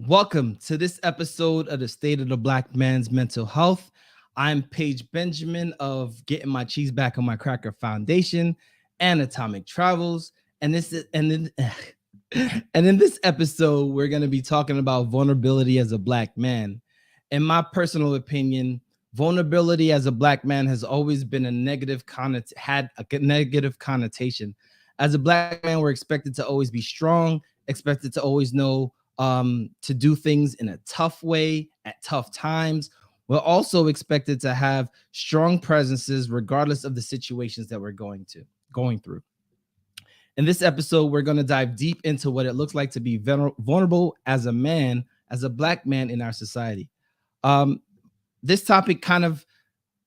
Welcome to this episode of the State of the Black Man's Mental Health. I'm Paige Benjamin of Getting My Cheese Back on My Cracker Foundation and Atomic Travels. And this is and then and in this episode, we're going to be talking about vulnerability as a black man. In my personal opinion, vulnerability as a black man has always been had a negative connotation. As a black man, we're expected to always be strong, expected to always know to do things in a tough way at tough times. We're also expected to have strong presences regardless of the situations that we're going through. In this episode, we're going to dive deep into what it looks like to be vulnerable as a man, as a black man in our society. Um, this topic kind of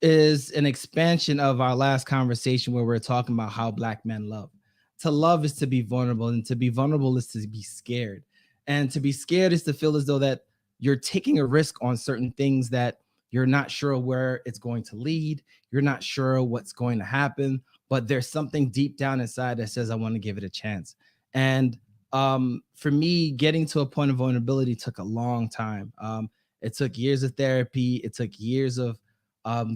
is an expansion of our last conversation where we're talking about how black men love. To love is to be vulnerable, and to be vulnerable is to be scared. And to be scared is to feel as though that you're taking a risk on certain things that you're not sure where it's going to lead. You're not sure what's going to happen, but there's something deep down inside that says, I want to give it a chance. And for me, getting to a point of vulnerability took a long time. It took years of therapy. It took years of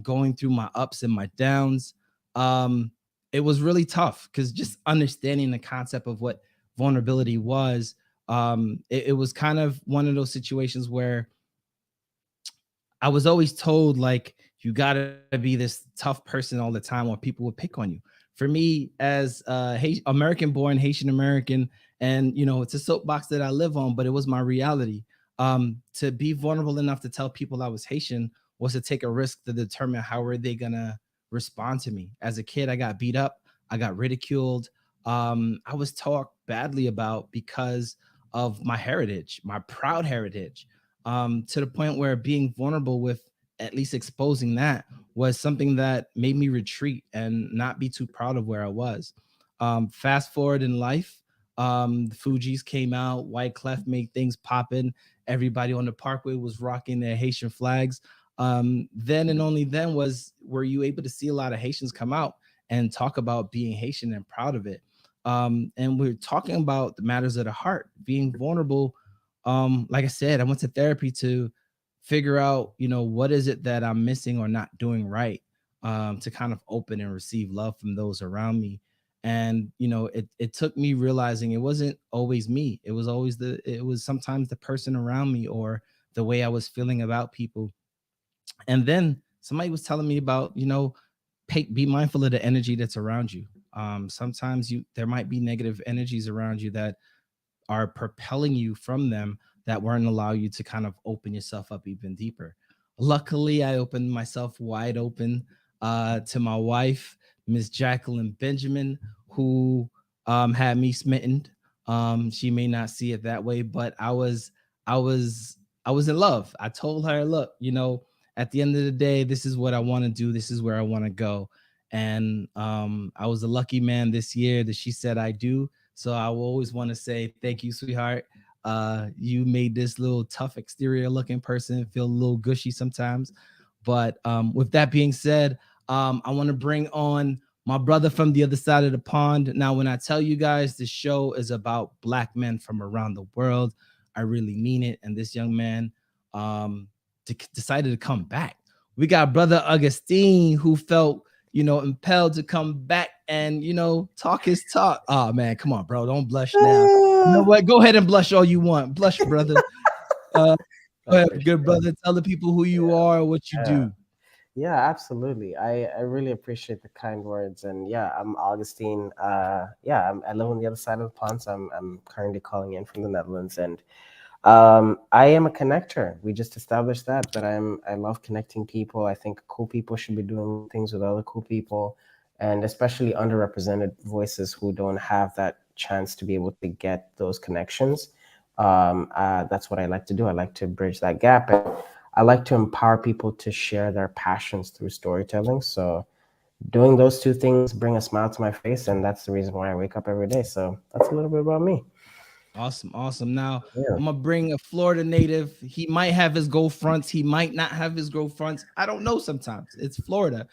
going through my ups and my downs. It was really tough because just understanding the concept of what vulnerability was, it was kind of one of those situations where I was always told, like, you got to be this tough person all the time or people would pick on you. For me, as American born, Haitian American, and, it's a soapbox that I live on, but it was my reality. To be vulnerable enough to tell people I was Haitian was to take a risk to determine how are they going to respond to me. As a kid, I got beat up. I got ridiculed. I was talked badly about because of my heritage, my proud heritage, to the point where being vulnerable with at least exposing that was something that made me retreat and not be too proud of where I was. Fast forward in life, the Fugees came out, White Clef made things poppin'. Everybody on the Parkway was rocking their Haitian flags. Then and only then were you able to see a lot of Haitians come out and talk about being Haitian and proud of it. And we're talking about the matters of the heart, being vulnerable. Like I said, I went to therapy to figure out, what is it that I'm missing or not doing right, to kind of open and receive love from those around me. And, it took me realizing it wasn't always me. It was sometimes the person around me or the way I was feeling about people. And then somebody was telling me about, be mindful of the energy that's around you. Sometimes there might be negative energies around you that are propelling you from them that weren't allow you to kind of open yourself up even deeper. Luckily, I opened myself wide open to my wife, Miss Jacqueline Benjamin, who had me smitten. She may not see it that way, but I was in love. I told her, look, at the end of the day, this is what I want to do. This is where I want to go. And I was a lucky man this year that she said I do. So I will always want to say thank you, sweetheart. You made this little tough exterior looking person feel a little gushy sometimes. But with that being said, I want to bring on my brother from the other side of the pond. Now, when I tell you guys this show is about black men from around the world, I really mean it. And this young man decided to come back. We got brother Augustine, who felt impelled to come back and, talk his talk. Oh man, come on, bro. Don't blush now. You know what? Go ahead and blush all you want. Blush, brother. Go ahead, good brother. Tell the people who you are, what you do. Yeah, absolutely. I really appreciate the kind words. And yeah, I'm Augustine. I live on the other side of the pond. So I'm currently calling in from the Netherlands. And I am a connector. We just established that I love connecting people. I think cool people should be doing things with other cool people, and especially underrepresented voices who don't have that chance to be able to get those connections. That's what I like to do. I like to bridge that gap, and I like to empower people to share their passions through storytelling. So doing those two things bring a smile to my face, and that's the reason why I wake up every day. So that's a little bit about me. Awesome. Now I'm gonna bring a Florida native. He might have his gold fronts. He might not have his gold fronts. I don't know. Sometimes it's Florida.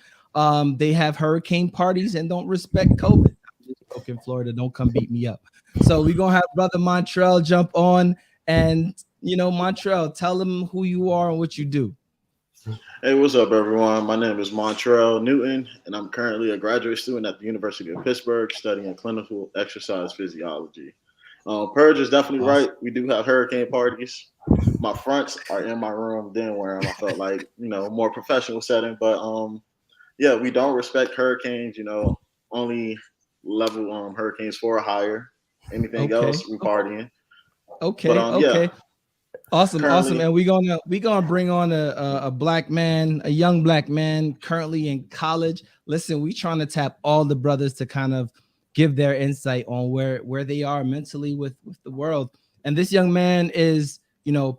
They have hurricane parties and don't respect COVID. I'm just joking, Florida. Don't come beat me up. So we're gonna have brother Montreal jump on and Montreal, tell them who you are and what you do. Hey, what's up, everyone? My name is Montrell Newton, and I'm currently a graduate student at the University of Pittsburgh studying clinical exercise physiology. Purge is definitely Awesome. right. We do have hurricane parties. My fronts are in my room, didn't wear them. I felt like, more professional setting. But yeah, we don't respect hurricanes, only level hurricanes 4 or higher. Anything Okay. else, we partying. But Okay. yeah, Okay. Awesome, awesome, currently, and we gonna bring on a black man, a young black man currently in college. Listen, we trying to tap all the brothers to kind of give their insight on where they are mentally with the world. And this young man is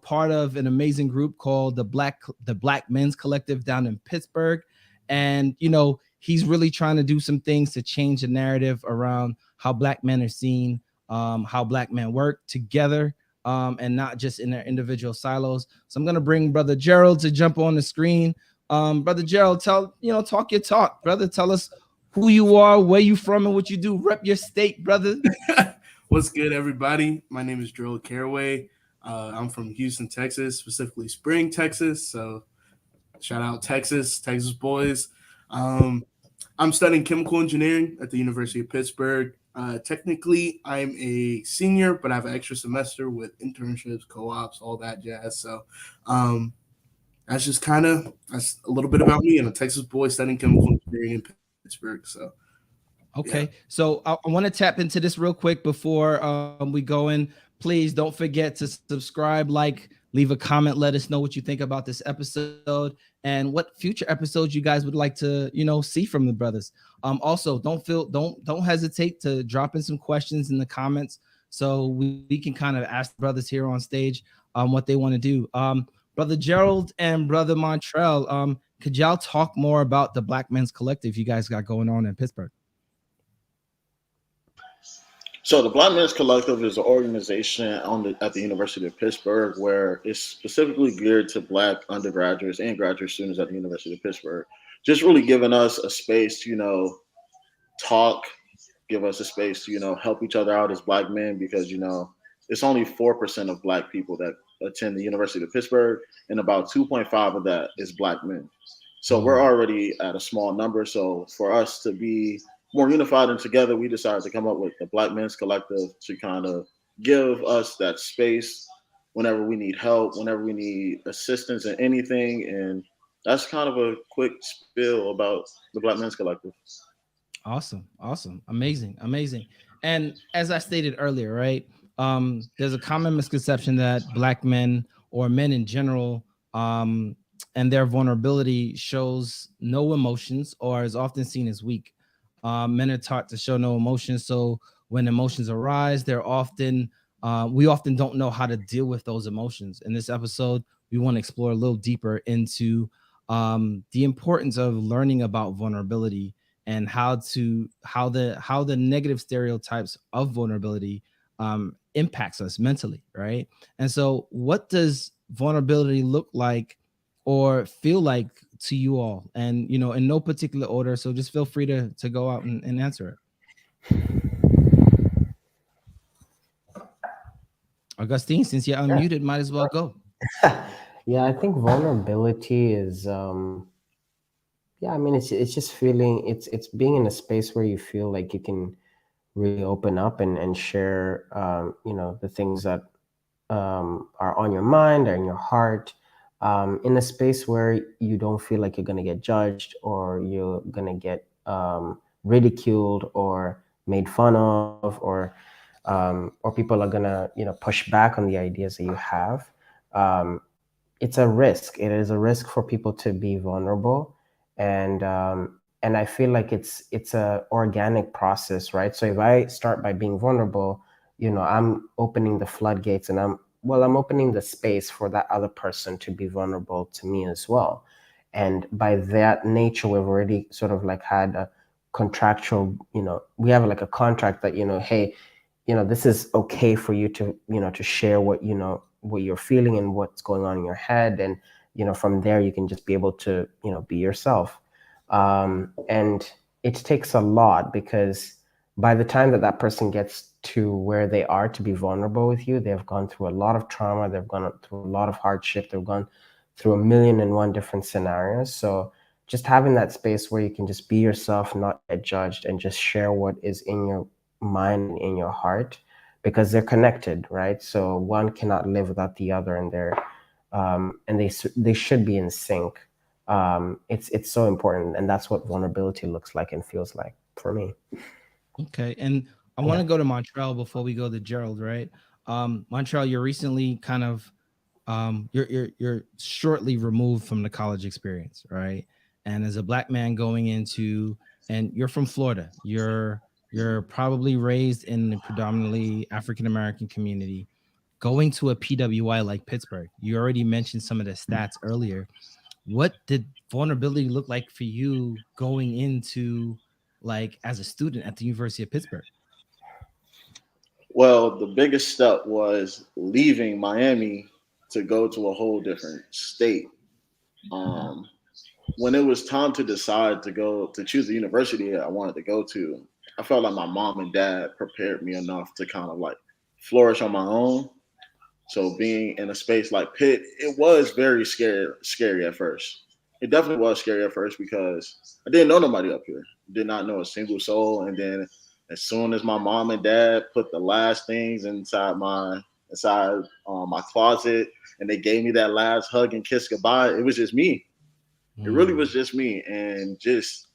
part of an amazing group called the Black Men's Collective down in Pittsburgh, and he's really trying to do some things to change the narrative around how black men are seen, how black men work together, and not just in their individual silos. So I'm gonna bring Brother Gerald to jump on the screen. Brother Gerald, talk your talk, brother. Tell us who you are, where you from, and what you do. Rep your state, brother. What's good, everybody? My name is Gerald Caraway. I'm from Houston, Texas, specifically Spring, Texas. So shout out Texas, Texas boys. Um, I'm studying chemical engineering at the University of Pittsburgh. Technically, I'm a senior, but I have an extra semester with internships, co-ops, all that jazz. So um, that's a little bit about me. I'm a Texas boy studying chemical engineering in Pittsburgh. So yeah. Okay, so I want to tap into this real quick before we go in. Please don't forget to subscribe, like, leave a comment, let us know what you think about this episode and what future episodes you guys would like to see from the brothers. Also, don't hesitate to drop in some questions in the comments so we can kind of ask the brothers here on stage what they want to do. Brother Gerald and Brother Montrell, could y'all talk more about the Black Men's Collective you guys got going on in Pittsburgh? so the Black Men's Collective is an organization at the University of Pittsburgh where it's specifically geared to Black undergraduates and graduate students at the University of Pittsburgh. Just really giving us a space to, talk, give us a space to, help each other out as Black men because, it's only 4% of Black people that attend the University of Pittsburgh, and about 2.5 of that is Black men. So we're Mm. already at a small number. So for us to be more unified and together, we decided to come up with the Black Men's Collective to kind of give us that space whenever we need help, whenever we need assistance in anything. And that's kind of a quick spill about the Black Men's Collective. Awesome, awesome, amazing, amazing. And as I stated earlier, right? There's a common misconception that black men or men in general, and their vulnerability shows no emotions or is often seen as weak. Men are taught to show no emotions, so when emotions arise, we often don't know how to deal with those emotions. In this episode, we want to explore a little deeper into the importance of learning about vulnerability and how the negative stereotypes of vulnerability impacts us mentally, right? And so, what does vulnerability look like or feel like to you all? And in no particular order. So just feel free to go out and answer it. Augustine, since you're Yeah. unmuted, might as well go. Yeah, I think vulnerability is yeah, I mean it's just feeling it's being in a space where you feel like you can really open up and share the things that are on your mind or in your heart, in a space where you don't feel like you're going to get judged or you're going to get ridiculed or made fun of, or people are going to push back on the ideas that you have. Um, it's a risk. It is a risk for people to be vulnerable, and I feel like it's a organic process, right? So if I start by being vulnerable, I'm opening the floodgates, and I'm opening the space for that other person to be vulnerable to me as well. And by that nature, we've already sort of like had a contractual, we have like a contract that, hey, this is okay for you to to share what you're feeling and what's going on in your head, and from there you can just be able to be yourself. And it takes a lot, because by the time that person gets to where they are to be vulnerable with you. They've gone through a lot of trauma. They've gone through a lot of hardship. They've gone through a million and one different scenarios. So just having that space where you can just be yourself, not get judged, and just share what is in your mind and in your heart, because they're connected, right? So one cannot live without the other, and they should be in sync. It's so important, and that's what vulnerability looks like and feels like for me. Okay, and I want to go to Montreal before we go to Gerald, right? Montreal, you're recently kind of you're shortly removed from the college experience, right? And as a black man going into, and you're from Florida, you're probably raised in a predominantly African American community, going to a PWI like Pittsburgh. You already mentioned some of the stats earlier. What did vulnerability look like for you going into, like, as a student at the University of Pittsburgh? Well, the biggest step was leaving Miami to go to a whole different state. Um, when it was time to decide to go to choose the university I wanted to go to, I felt like my mom and dad prepared me enough to kind of like flourish on my own. So being in a space like Pitt, it was very scary at first. It definitely was scary at first because I didn't know nobody up here. Did not know a single soul. And then as soon as my mom and dad put the last things inside my closet and they gave me that last hug and kiss goodbye, it was just me. It really was just me, and just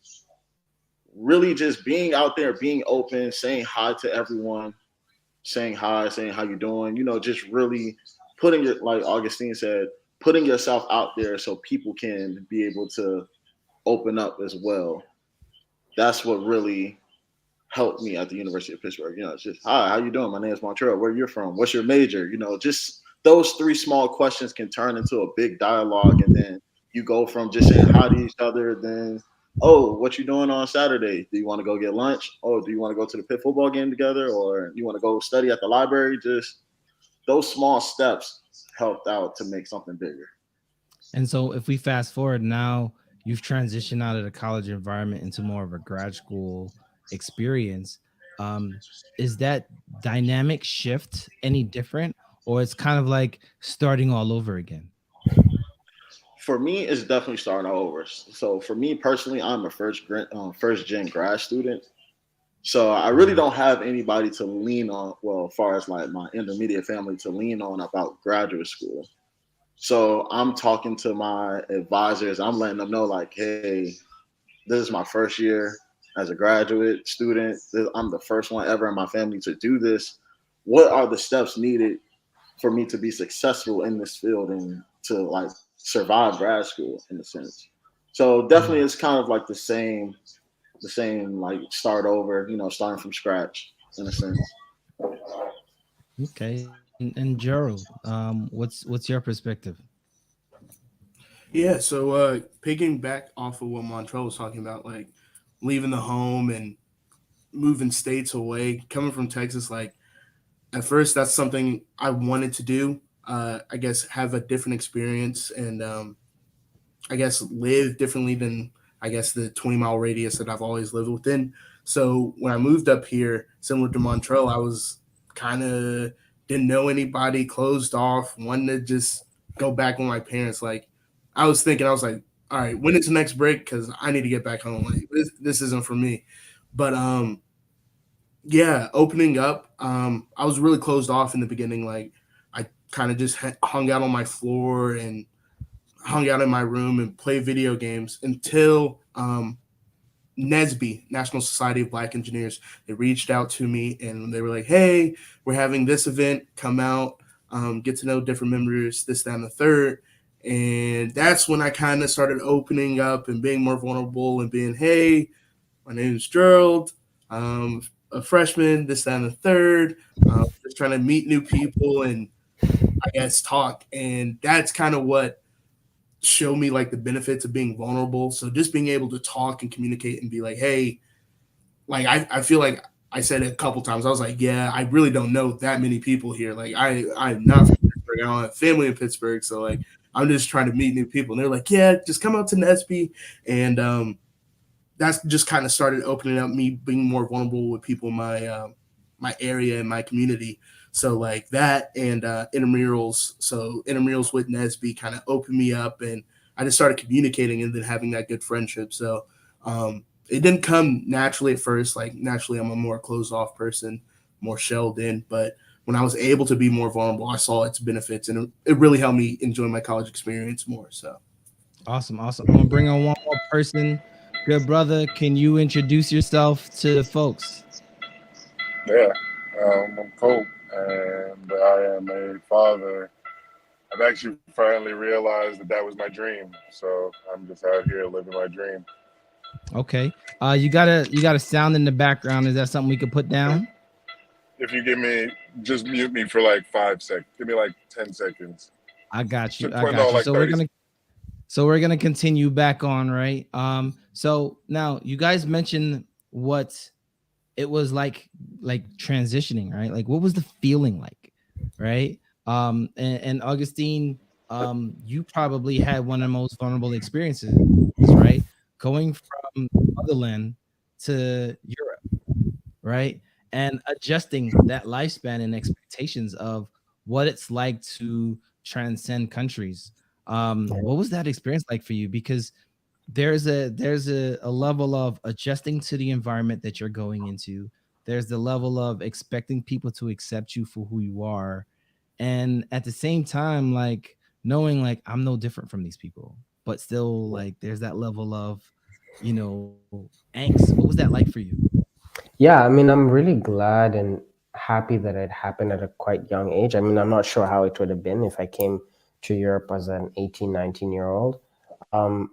really just being out there, being open, saying hi to everyone, saying hi, saying how you doing, just really putting it, like Augustine said, putting yourself out there so people can be able to open up as well. That's what really helped me at the University of Pittsburgh. It's just, hi, how you doing? My name is Montreal. Where you're from? What's your major? Just those three small questions can turn into a big dialogue, and then you go from just saying hi to each other, then, oh, what you doing on Saturday? Do you want to go get lunch? Oh, do you want to go to the Pitt football game together? Or you want to go study at the library? Just those small steps helped out to make something bigger. And so if we fast forward now, you've transitioned out of the college environment into more of a grad school experience. Um, is that dynamic shift any different, or it's kind of like starting all over again? For me, it's definitely starting over. So for me personally, I'm a first gen grad student. So I really don't have anybody to lean on. Well, as far as like my intermediate family to lean on about graduate school. So I'm talking to my advisors. I'm letting them know like, hey, this is my first year as a graduate student. I'm the first one ever in my family to do this. What are the steps needed for me to be successful in this field and to like survive grad school in a sense? So definitely it's kind of like the same like start over, starting from scratch in a sense. Okay. And Gerald, what's your perspective? Yeah, so picking back off of what Montrell was talking about, like leaving the home and moving states away, coming from Texas, like at first that's something I wanted to do. I guess have a different experience and I guess live differently than I guess the 20-mile radius that I've always lived within. So when I moved up here, similar to Montrell, I was kind of didn't know anybody, closed off, wanted to just go back with my parents. Like I was thinking, I was like, all right, when is the next break? Because I need to get back home. Like this isn't for me. But yeah, opening up, I was really closed off in the beginning. Like I kind of just hung out on my floor and hung out in my room and played video games until NSBE, National Society of Black Engineers, they reached out to me and they were like, hey, we're having this event, come out, get to know different members, this, that, and the third. And that's when I kind of started opening up and being more vulnerable and being, hey, my name is Gerald, a freshman, this, that, and the third, just trying to meet new people and I guess talk. And that's kind of what show me like the benefits of being vulnerable. So just being able to talk and communicate and be like, hey, like I feel like I said it a couple times. I was like, yeah, I really don't know that many people here. Like I'm not from Pittsburgh. I don't have family in Pittsburgh. So like I'm just trying to meet new people. And they're like, yeah, just come out to NSBE. And that's just kind of started opening up me being more vulnerable with people in my my area and my community. So like that and intramurals. So intramurals with Nesby kind of opened me up, and I just started communicating and then having that good friendship. So it didn't come naturally at first. Like naturally, I'm a more closed off person, more shelled in. But when I was able to be more vulnerable, I saw its benefits, and it really helped me enjoy my college experience more. So Awesome, awesome. I'm gonna bring on one more person. Good brother, can you introduce yourself to the folks? Yeah, I'm Cope, and I am a father. I've actually finally realized that that was my dream, so I'm just out here living my dream. Okay. You got a sound in the background. Is that something we could put down? If you give me, just mute me for like 5 seconds. Give me like 10 seconds. I got you. I Well, no, got you. like 30. So we're gonna continue back on, right? So now you guys mentioned what it was like transitioning, right? Like what was the feeling like, right? And Augustine, you probably had one of the most vulnerable experiences, right? Going from motherland to Europe, right? And adjusting that lifespan and expectations of what it's like to transcend countries. What was that experience like for you? Because there's a level of adjusting to the environment that you're going into. There's the level of expecting people to accept you for who you are, and at the same time, like knowing like I'm no different from these people, but still like there's that level of, angst. What was that like for you? Yeah, I mean, I'm really glad and happy that it happened at a quite young age. I mean, I'm not sure how it would have been if I came to Europe as an 18, 19-year-old.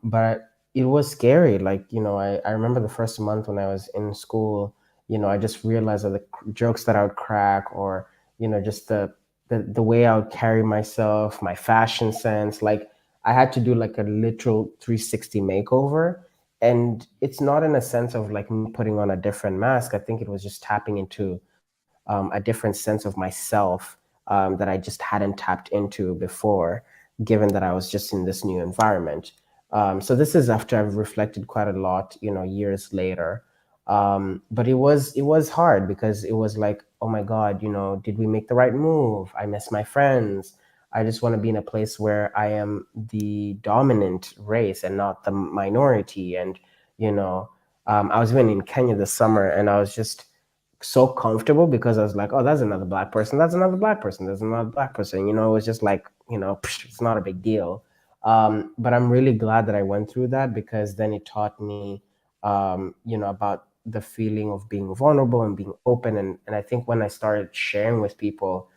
But it was scary. Like, I remember the first month when I was in school, I just realized that the jokes that I would crack, or, just the way I would carry myself, my fashion sense, like I had to do like a literal 360 makeover. And it's not in a sense of like me putting on a different mask. I think it was just tapping into a different sense of myself that I just hadn't tapped into before, given that I was just in this new environment. So this is after I've reflected quite a lot, years later. But it was hard because it was like, oh my God, did we make the right move? I miss my friends. I just want to be in a place where I am the dominant race and not the minority. And, I was even in Kenya this summer, and I was just so comfortable because I was like, oh, that's another black person. That's another black person. There's another black person. It was just like, it's not a big deal. But I'm really glad that I went through that, because then it taught me, about the feeling of being vulnerable and being open. And I think when I started sharing with people,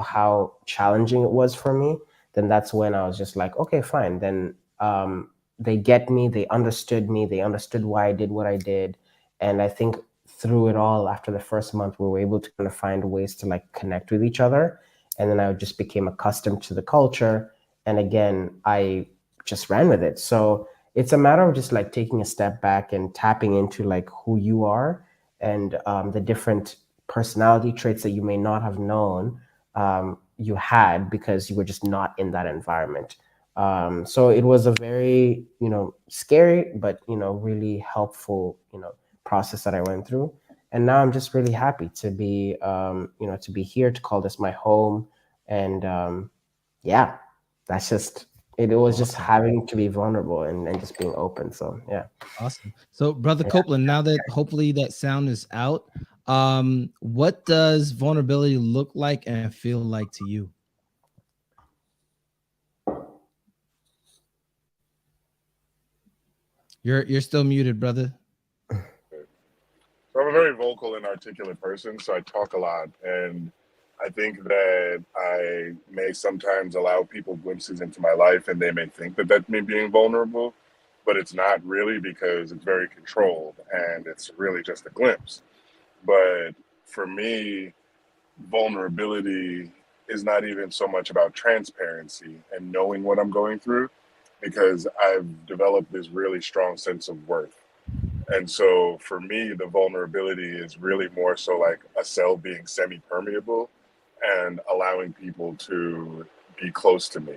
how challenging it was for me, then that's when I was just like, okay, fine. Then they get me, they understood me, they understood why I did what I did. And I think through it all, after the first month, we were able to kind of find ways to like connect with each other. And then I just became accustomed to the culture. And again, I just ran with it. So it's a matter of just like taking a step back and tapping into like who you are, and the different personality traits that you may not have known you had because you were just not in that environment. So it was a very, scary, but, really helpful, process that I went through. And now I'm just really happy to be, to be here, to call this my home. And yeah, that's just, it was just Awesome. having to be vulnerable and just being open. So yeah. Awesome. So, Brother Yeah. Copeland, now that hopefully that sound is out, what does vulnerability look like and feel like to you? You're still muted, brother. So I'm a very vocal and articulate person, so I talk a lot. And I think that I may sometimes allow people glimpses into my life, and they may think that that's me being vulnerable, but it's not really, because it's very controlled and it's really just a glimpse. But for me, vulnerability is not even so much about transparency and knowing what I'm going through, because I've developed this really strong sense of worth. And so for me, the vulnerability is really more so like a cell being semi permeable and allowing people to be close to me.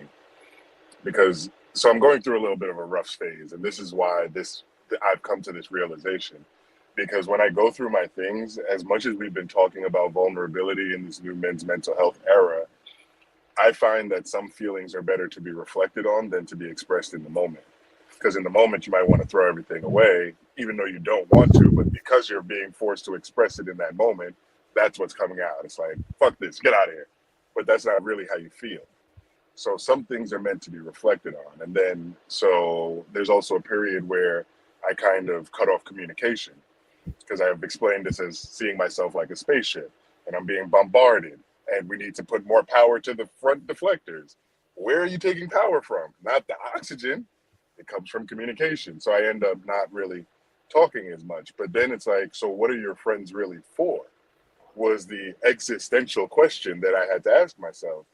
Because so I'm going through a little bit of a rough phase. And this is why I've come to this realization. Because when I go through my things, as much as we've been talking about vulnerability in this new men's mental health era, I find that some feelings are better to be reflected on than to be expressed in the moment. Because in the moment, you might want to throw everything away, even though you don't want to, but because you're being forced to express it in that moment, that's what's coming out. It's like, fuck this, get out of here. But that's not really how you feel. So some things are meant to be reflected on. And then, so there's also a period where I kind of cut off communication because I've explained this as seeing myself like a spaceship and I'm being bombarded and we need to put more power to the front deflectors. Where are you taking power from? Not the oxygen. It comes from communication. So I end up not really talking as much. But then it's like, so what are your friends really for? Was the existential question that I had to ask myself.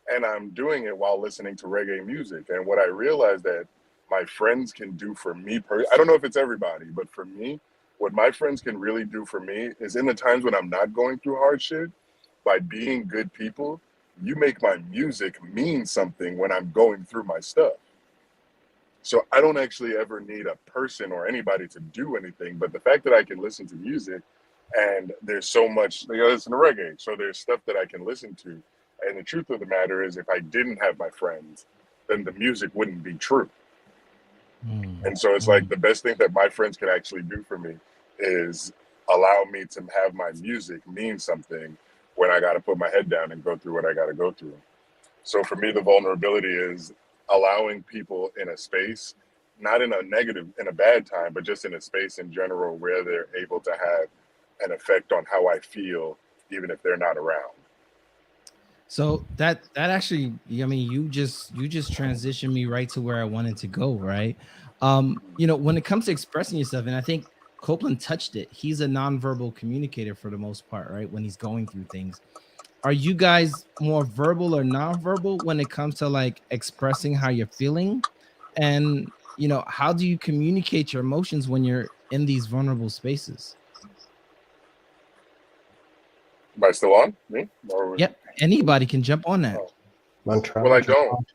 And I'm doing it while listening to reggae music. And what I realized that my friends can do for me, I don't know if it's everybody, but for me, what my friends can really do for me is in the times when I'm not going through hard shit, by being good people, you make my music mean something when I'm going through my stuff. So I don't actually ever need a person or anybody to do anything, but the fact that I can listen to music and there's so much, you know, listen to reggae, so there's stuff that I can listen to. And the truth of the matter is, if I didn't have my friends, then the music wouldn't be true. And so it's like the best thing that my friends can actually do for me is allow me to have my music mean something when I got to put my head down and go through what I got to go through. So for me, the vulnerability is allowing people in a space, not in a negative, in a bad time, but just in a space in general where they're able to have an effect on how I feel, even if they're not around. So that actually, I mean, you just transitioned me right to where I wanted to go, right? You know, when it comes to expressing yourself, and I think Copeland touched it, he's a nonverbal communicator for the most part, right? When he's going through things. Are you guys more verbal or nonverbal when it comes to like expressing how you're feeling? And you know, how do you communicate your emotions when you're in these vulnerable spaces? Am I still on? Me? Or Yep, anybody can jump on that. Montreal. well, I don't.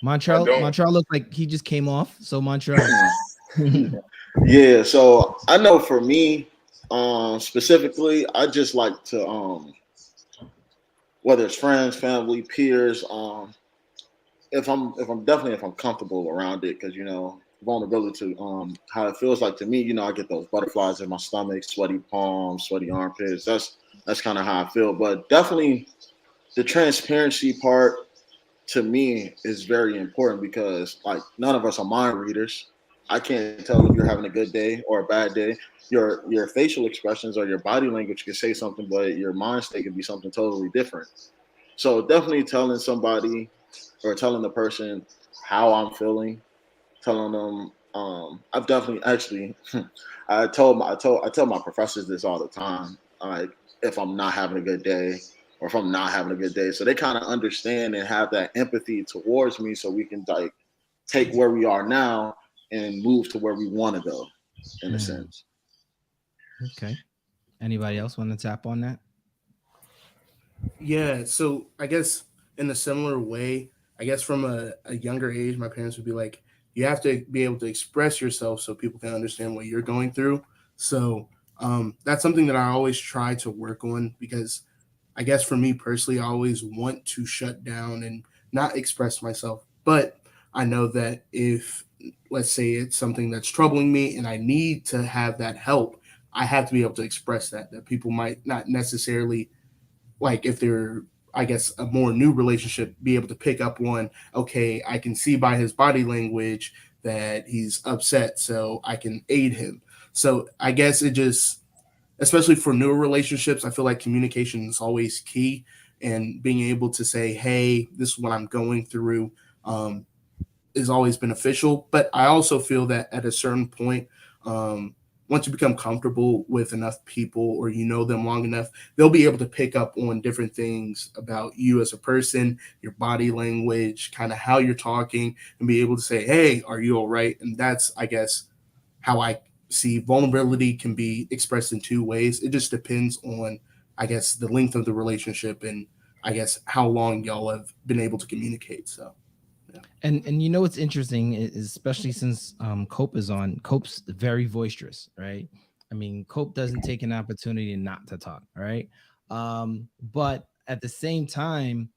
Montreal looked like he just came off. So Montreal. Yeah, so I know for me, specifically, I just like to whether it's friends, family, peers, if I'm comfortable around it, because you know, vulnerability to how it feels like to me, you know, I get those butterflies in my stomach, sweaty palms, sweaty armpits. That's kind of how I feel. But definitely the transparency part to me is very important because like none of us are mind readers. I can't tell if you're having a good day or a bad day. Your facial expressions or your body language can say something, but your mind state could be something totally different. So definitely telling somebody or telling the person how I'm feeling, telling them I've definitely actually I tell my professors this all the time. Like if I'm not having a good day or if I'm not having a good day. So they kind of understand and have that empathy towards me so we can like take where we are now and move to where we want to go in a sense. Okay. Anybody else want to tap on that? Yeah, so I guess in a similar way, I guess from a younger age, my parents would be like, you have to be able to express yourself so people can understand what you're going through. So that's something that I always try to work on because I guess for me personally, I always want to shut down and not express myself. But I know that if, let's say, it's something that's troubling me and I need to have that help, I have to be able to express that people might not necessarily like if they're I guess a more new relationship be able to pick up on, okay, I can see by his body language that he's upset, so I can aid him. So I guess it just, especially for newer relationships, I feel like communication is always key, and being able to say, hey, this is what I'm going through, um, is always beneficial. But I also feel that at a certain point, um, once you become comfortable with enough people or you know them long enough, they'll be able to pick up on different things about you as a person, your body language, kind of how you're talking, and be able to say, hey, are you all right? And that's, I guess, how I see vulnerability can be expressed in two ways. It just depends on, I guess, the length of the relationship and I guess how long y'all have been able to communicate. So. Yeah. And you know what's interesting is especially since Cope is on. Cope's very boisterous, right? I mean, Cope doesn't take an opportunity not to talk, all right? But at the same time,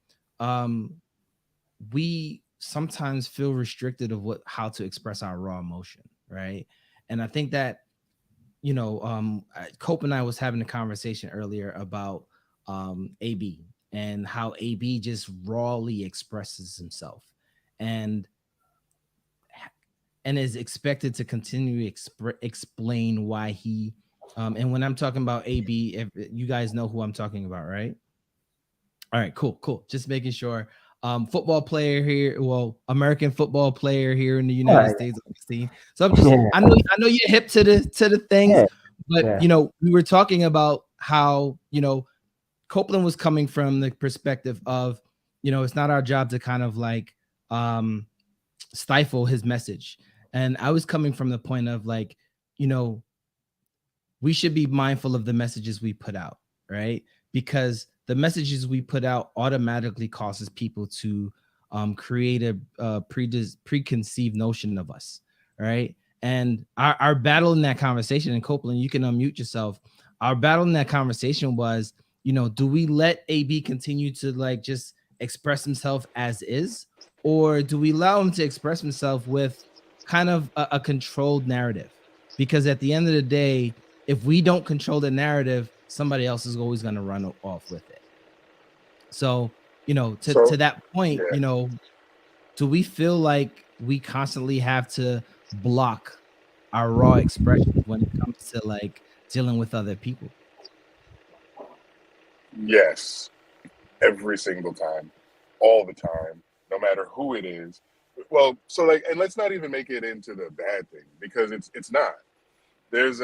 we sometimes feel restricted of how to express our raw emotion, right? And I think that, Cope and I was having a conversation earlier about AB and how AB just rawly expresses himself, and is expected to continue explain why he. And when I'm talking about AB, if you guys know who I'm talking about, right? All right, cool. Just making sure. Football player here, well, American football player here in the United States, Augustine. So I'm just, I know you're hip to the things, but we were talking about how Copeland was coming from the perspective of it's not our job to kind of like stifle his message, and I was coming from the point of like we should be mindful of the messages we put out, right? Because the messages we put out automatically causes people to create a preconceived notion of us, right? And our battle in that conversation, and Copeland, you can unmute yourself. Our battle in that conversation was, do we let AB continue to like just express himself as is, or do we allow him to express himself with kind of a controlled narrative? Because at the end of the day, if we don't control the narrative, somebody else is always going to run off with it. So, to that point, do we feel like we constantly have to block our raw expression when it comes to like dealing with other people? Yes, every single time, all the time, no matter who it is. Well, so like, and let's not even make it into the bad thing, because it's not. There's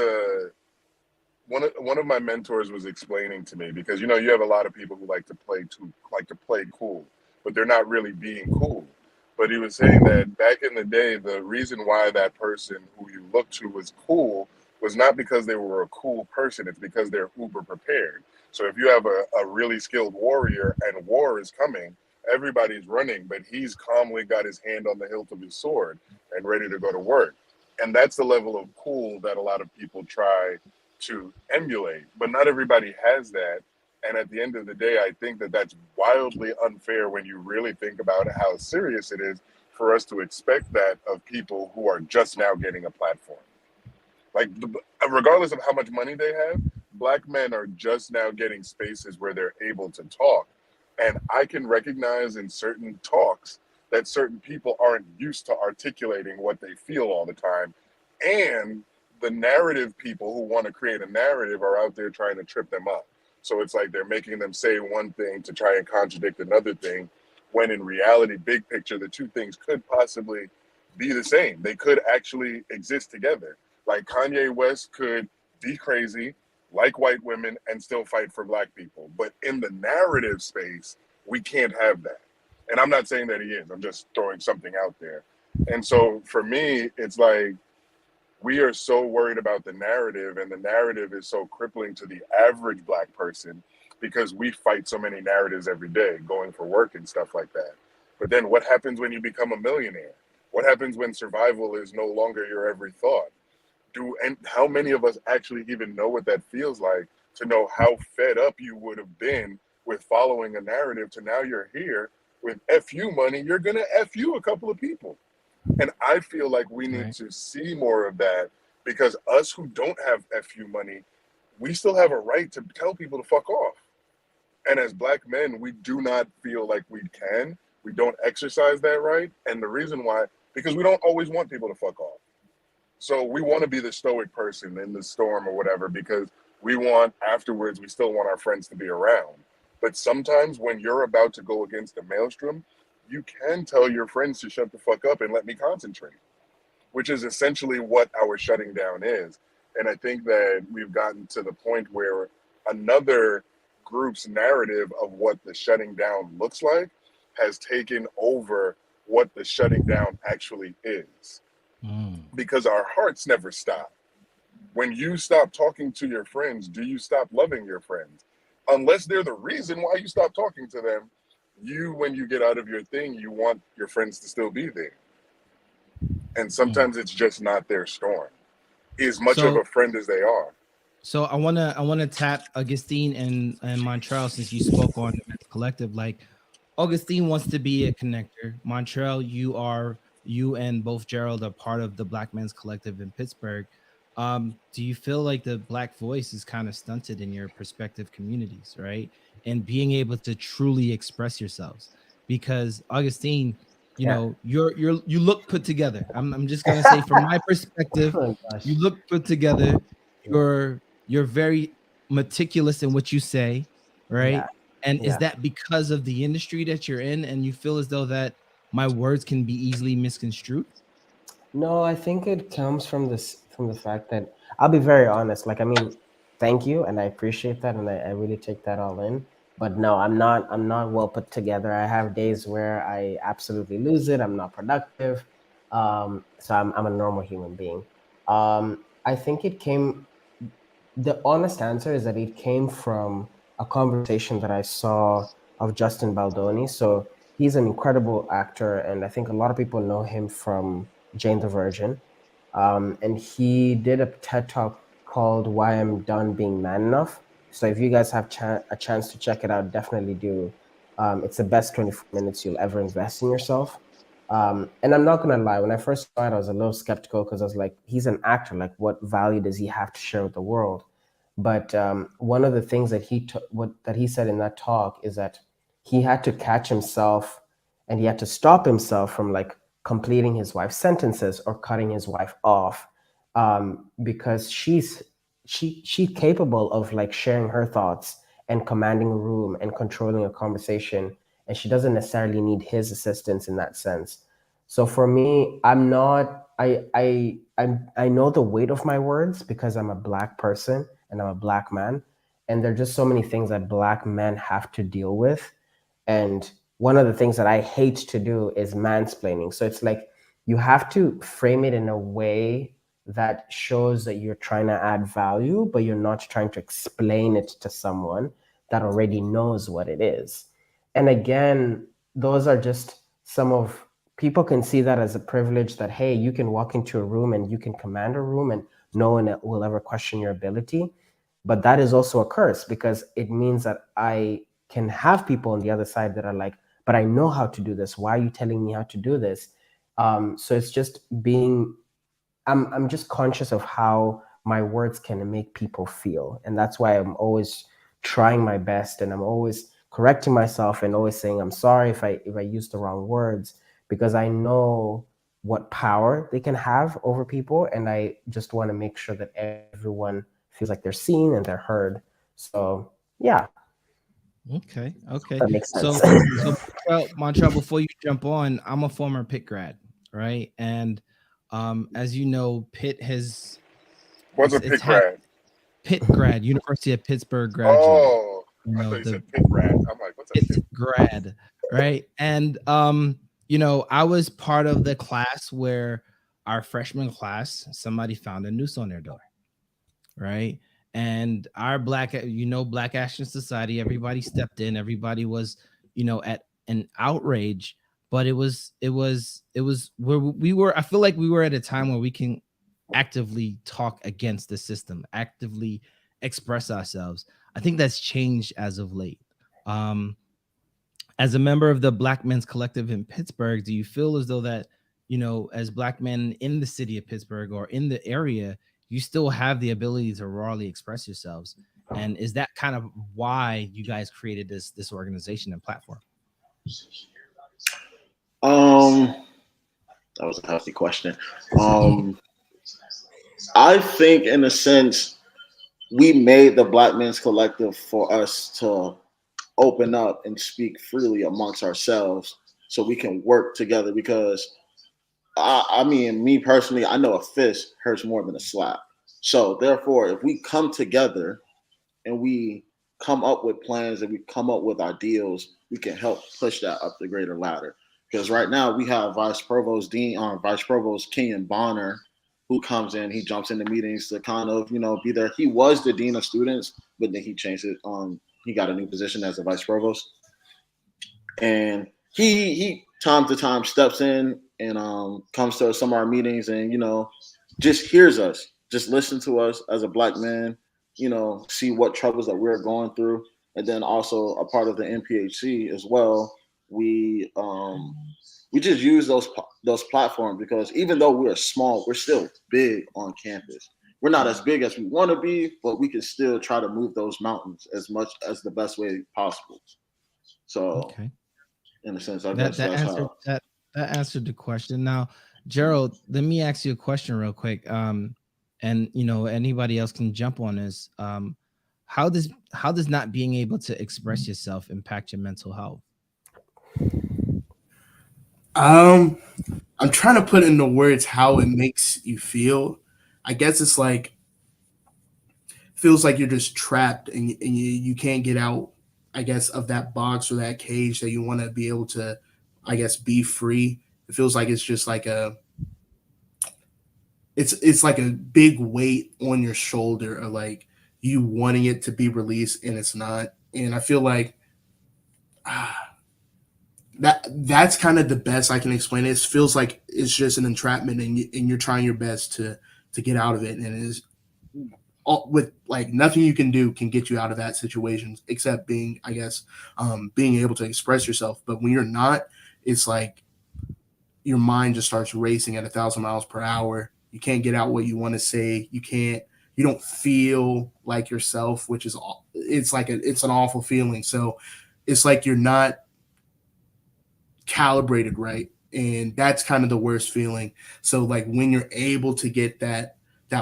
one of my mentors was explaining to me, because you have a lot of people who like to play cool, but they're not really being cool. But he was saying that back in the day, the reason why that person who you look to was cool was not because they were a cool person. It's because they're uber prepared. So if you have a really skilled warrior and war is coming, everybody's running, but he's calmly got his hand on the hilt of his sword and ready to go to work. And that's the level of cool that a lot of people try to emulate, but not everybody has that. And at the end of the day, I think that that's wildly unfair when you really think about how serious it is for us to expect that of people who are just now getting a platform. Like, regardless of how much money they have, Black men are just now getting spaces where they're able to talk. And I can recognize in certain talks that certain people aren't used to articulating what they feel all the time. And the narrative people who want to create a narrative are out there trying to trip them up. So it's like they're making them say one thing to try and contradict another thing, when in reality, big picture, the two things could possibly be the same. They could actually exist together. Like Kanye West could be crazy, like white women, and still fight for Black people. But in the narrative space, we can't have that. And I'm not saying that he is. I'm just throwing something out there. And so for me, it's like, we are so worried about the narrative, and the narrative is so crippling to the average Black person because we fight so many narratives every day, going for work and stuff like that. But then what happens when you become a millionaire? What happens when survival is no longer your every thought? And how many of us actually even know what that feels like, to know how fed up you would have been with following a narrative to now you're here with FU money, you're going to FU a couple of people. And I feel like we need to see more of that, because us who don't have FU money, we still have a right to tell people to fuck off. And as Black men, we do not feel like we can. We don't exercise that right. And the reason why, because we don't always want people to fuck off. So we want to be the stoic person in the storm or whatever, because we want afterwards, we still want our friends to be around. But sometimes when you're about to go against the maelstrom, you can tell your friends to shut the fuck up and let me concentrate, which is essentially what our shutting down is. And I think that we've gotten to the point where another group's narrative of what the shutting down looks like has taken over what the shutting down actually is. Because our hearts never stop. When you stop talking to your friends, do you stop loving your friends? Unless they're the reason why you stop talking to them, when you get out of your thing, you want your friends to still be there. And sometimes it's just not their storm, as much of a friend as they are. So I wanna tap Augustine and Montreal since you spoke on the men's collective. Like Augustine wants to be a connector. Montreal, you and both Gerald are part of the Black Men's Collective in Pittsburgh. Do you feel like the Black voice is kind of stunted in your prospective communities, right? And being able to truly express yourselves, because Augustine, Yeah. you look put together. I'm just gonna say from my perspective, Oh my gosh. you look put together. Yeah. You're very meticulous in what you say, Yeah. right? And is Yeah. that because of the industry that you're in and you feel as though that my words can be easily misconstrued? No, I think it comes from the fact that I'll be very honest. Like, I mean, thank you, and I appreciate that, and I really take that all in. But no, I'm not well put together. I have days where I absolutely lose it. I'm not productive. So I'm a normal human being. I think it came. The honest answer is that it came from a conversation that I saw of Justin Baldoni. So he's an incredible actor, and I think a lot of people know him from Jane the Virgin. And he did a TED talk called "Why I'm Done Being Man Enough." So if you guys have a chance to check it out, definitely do. It's the best 24 minutes you'll ever invest in yourself. And I'm not gonna lie, when I first saw it, I was a little skeptical because I was like, he's an actor. Like, what value does he have to share with the world? But one of the things that that he said in that talk is that he had to catch himself and he had to stop himself from like completing his wife's sentences or cutting his wife off, because she's capable of like sharing her thoughts and commanding a room and controlling a conversation, and she doesn't necessarily need his assistance in that sense. So for me, I'm not. I know the weight of my words because I'm a Black person and I'm a Black man, and there are just so many things that Black men have to deal with. And one of the things that I hate to do is mansplaining. So it's like you have to frame it in a way that shows that you're trying to add value, but you're not trying to explain it to someone that already knows what it is. And again, those are just some of people can see that as a privilege that, hey, you can walk into a room and you can command a room and no one will ever question your ability. But that is also a curse because it means that I can have people on the other side that are like, but I know how to do this. Why are you telling me how to do this? So it's just being, I'm just conscious of how my words can make people feel. And that's why I'm always trying my best and I'm always correcting myself and always saying, I'm sorry if I use the wrong words, because I know what power they can have over people. And I just want to make sure that everyone feels like they're seen and they're heard. So yeah, Okay. that makes So, sense. Montreal, before you jump on, I'm a former Pitt grad, right? And as you know, Pitt has What's a it's pit had grad? Pitt grad, University of Pittsburgh graduate. Oh, You I know, thought you the said pit rat. I'm like, what's a Pitt pit? grad, right? And I was part of the class where our freshman class, somebody found a noose on their door, right? And our Black Action Society, everybody stepped in, everybody was, at an outrage, but it was where we were. I feel like we were at a time where we can actively talk against the system, actively express ourselves. I think that's changed as of late. Um, as a member of the Black Men's Collective in Pittsburgh, do you feel as though that, as Black men in the city of Pittsburgh or in the area, you still have the ability to rawly express yourselves? And is that kind of why you guys created this organization and platform? Um, that was a hefty question. Um, I think, in a sense, we made the Black Men's Collective for us to open up and speak freely amongst ourselves, so we can work together. Because I mean, me personally, I know a fist hurts more than a slap. So therefore, if we come together and we come up with plans and we come up with ideals, we can help push that up the greater ladder. Because right now we have Vice Provost Kenyon Bonner, who comes in, he jumps into meetings to kind of, be there. He was the dean of students, but then he changed it. He got a new position as a vice provost, and he time to time steps in and comes to some of our meetings and just hears us, just listen to us as a Black man, see what troubles that we're going through. And then also a part of the NPHC as well. We just use those platforms because even though we're small, we're still big on campus. We're not as big as we want to be, but we can still try to move those mountains as much as the best way possible. So, Okay. in a sense, I That guess that that's answered how. that answered the question. Now, Gerald, let me ask you a question real quick. And anybody else can jump on this. How does not being able to express yourself impact your mental health? Um, I'm trying to put into words how it makes you feel. I guess it's like feels like you're just trapped and you can't get out. I guess of that box or that cage that you want to be able to, I guess, be free. It feels like it's just like it's like a big weight on your shoulder of like you wanting it to be released and it's not. And I feel like that's kind of the best I can explain it. It feels like it's just an entrapment, and you're trying your best to get out of it, and it is all, with like nothing you can do can get you out of that situation except being, I guess, being able to express yourself. But when you're not, it's like your mind just starts racing at 1,000 miles per hour. You can't get out what you want to say. You don't feel like yourself, which is it's an awful feeling. So it's like you're not calibrated right, and that's kind of the worst feeling. So like when you're able to get that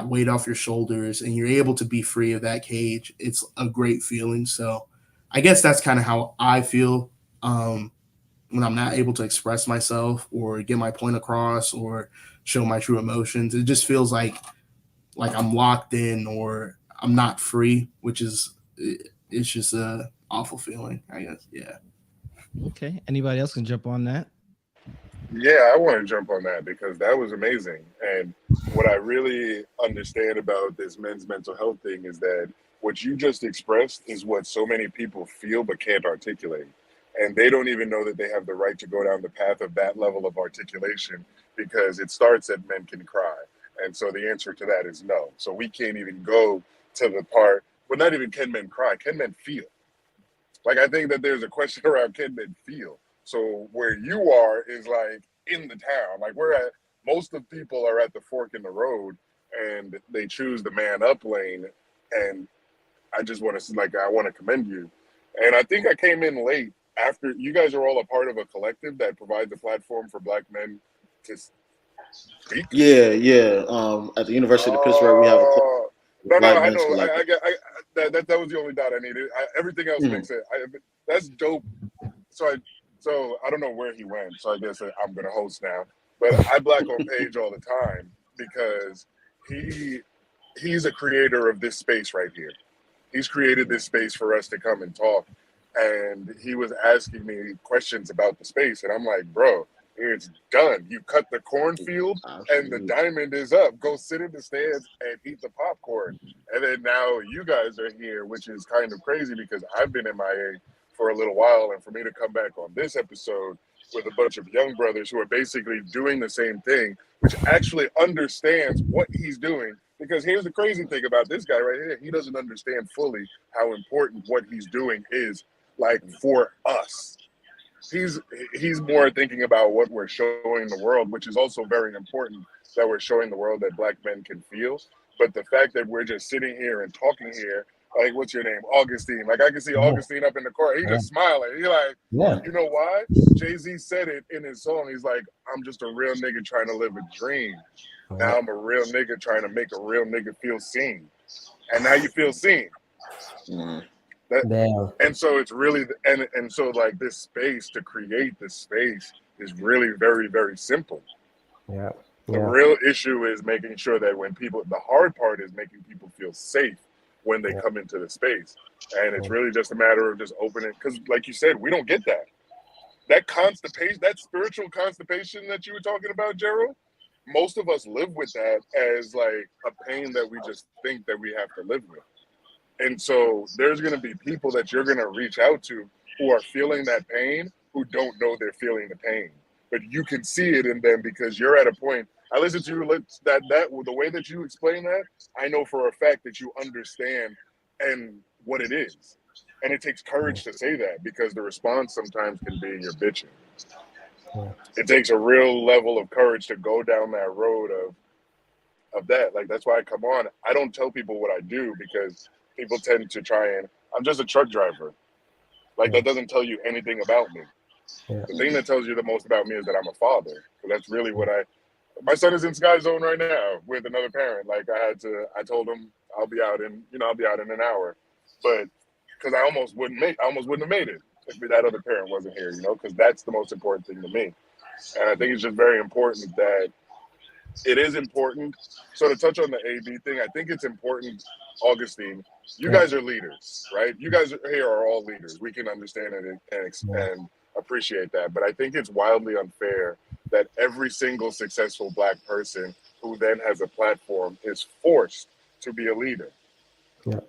weight off your shoulders and you're able to be free of that cage, it's a great feeling. So I guess that's kind of how I feel when I'm not able to express myself or get my point across or show my true emotions. It just feels like I'm locked in or I'm not free, which is it's just a awful feeling, I guess. Yeah. Okay. Anybody else can jump on that? Yeah, I want to jump on that because that was amazing. And what I really understand about this men's mental health thing is that what you just expressed is what so many people feel but can't articulate. And they don't even know that they have the right to go down the path of that level of articulation because it starts at men can cry. And so the answer to that is no. So we can't even go to the part, well, not even can men cry, can men feel? Like, I think that there's a question around can men feel? So where you are is like in the town. Like we're at, most of people are at the fork in the road and they choose the man up lane. And I just want to like, I want to commend you. And I think I came in late after you guys are all a part of a collective that provides a platform for Black men to speak. Yeah, yeah. At the University of Pittsburgh, we have a Oh, no, no, Black I Men's know. Collective. That was the only dot I needed. Everything else Mhm. makes sense. That's dope. So I don't know where he went. So I guess I'm gonna host now. But I black on Page all the time because he he's a creator of this space right here. He's created this space for us to come and talk. And he was asking me questions about the space, and I'm like, bro, it's done. You cut the cornfield, and the Absolutely. diamond is up. Go sit in the stands and eat the popcorn. And then now you guys are here, which is kind of crazy because I've been MIA for a little while, and for me to come back on this episode with a bunch of young brothers who are basically doing the same thing, which actually understands what he's doing. Because here's the crazy thing about this guy right here. He doesn't understand fully how important what he's doing is, like, for us. He's he's more thinking about what we're showing the world, which is also very important that we're showing the world that Black men can feel. But the fact that we're just sitting here and talking here, like, what's your name? Augustine. Like, I can see Yeah, Augustine up in the corner. He yeah, just smiling. He like, yeah, you know why? Jay-Z said it in his song. He's like, I'm just a real nigga trying to live a dream. yeah, Now I'm a real nigga trying to make a real nigga feel seen. And now you feel seen. Mhm. That, damn, and so it's really, and so like this space, to create this space is really very, very simple. yeah, The yeah, real issue is making sure that when people, the hard part is making people feel safe when they yeah, come into the space. And it's yeah, really just a matter of just opening, because like you said, we don't get that. That constipation, that spiritual constipation that you were talking about, Gerald, most of us live with that as like a pain that we just think that we have to live with. And so there's going to be people that you're going to reach out to who are feeling that pain, who don't know they're feeling the pain. But you can see it in them because you're at a point. I listen to you, that the way that you explain that, I know for a fact that you understand and what it is. And it takes courage to say that, because the response sometimes can be you're bitching. It takes a real level of courage to go down that road of that. Like, that's why I come on. I don't tell people what I do, because people tend to try and, I'm just a truck driver. Like, that doesn't tell you anything about me. The thing that tells you the most about me is that I'm a father. So that's really what my son is in Sky Zone right now with another parent. Like, I told him I'll be out in an hour, but because I almost wouldn't have made it if that other parent wasn't here, because that's the most important thing to me. And I think it's just very important that it is important. So to touch on the AB thing, I think it's important, Augustine, you guys are leaders, right? You guys here are all leaders. We can understand it and appreciate that. But I think it's wildly unfair that every single successful Black person who then has a platform is forced to be a leader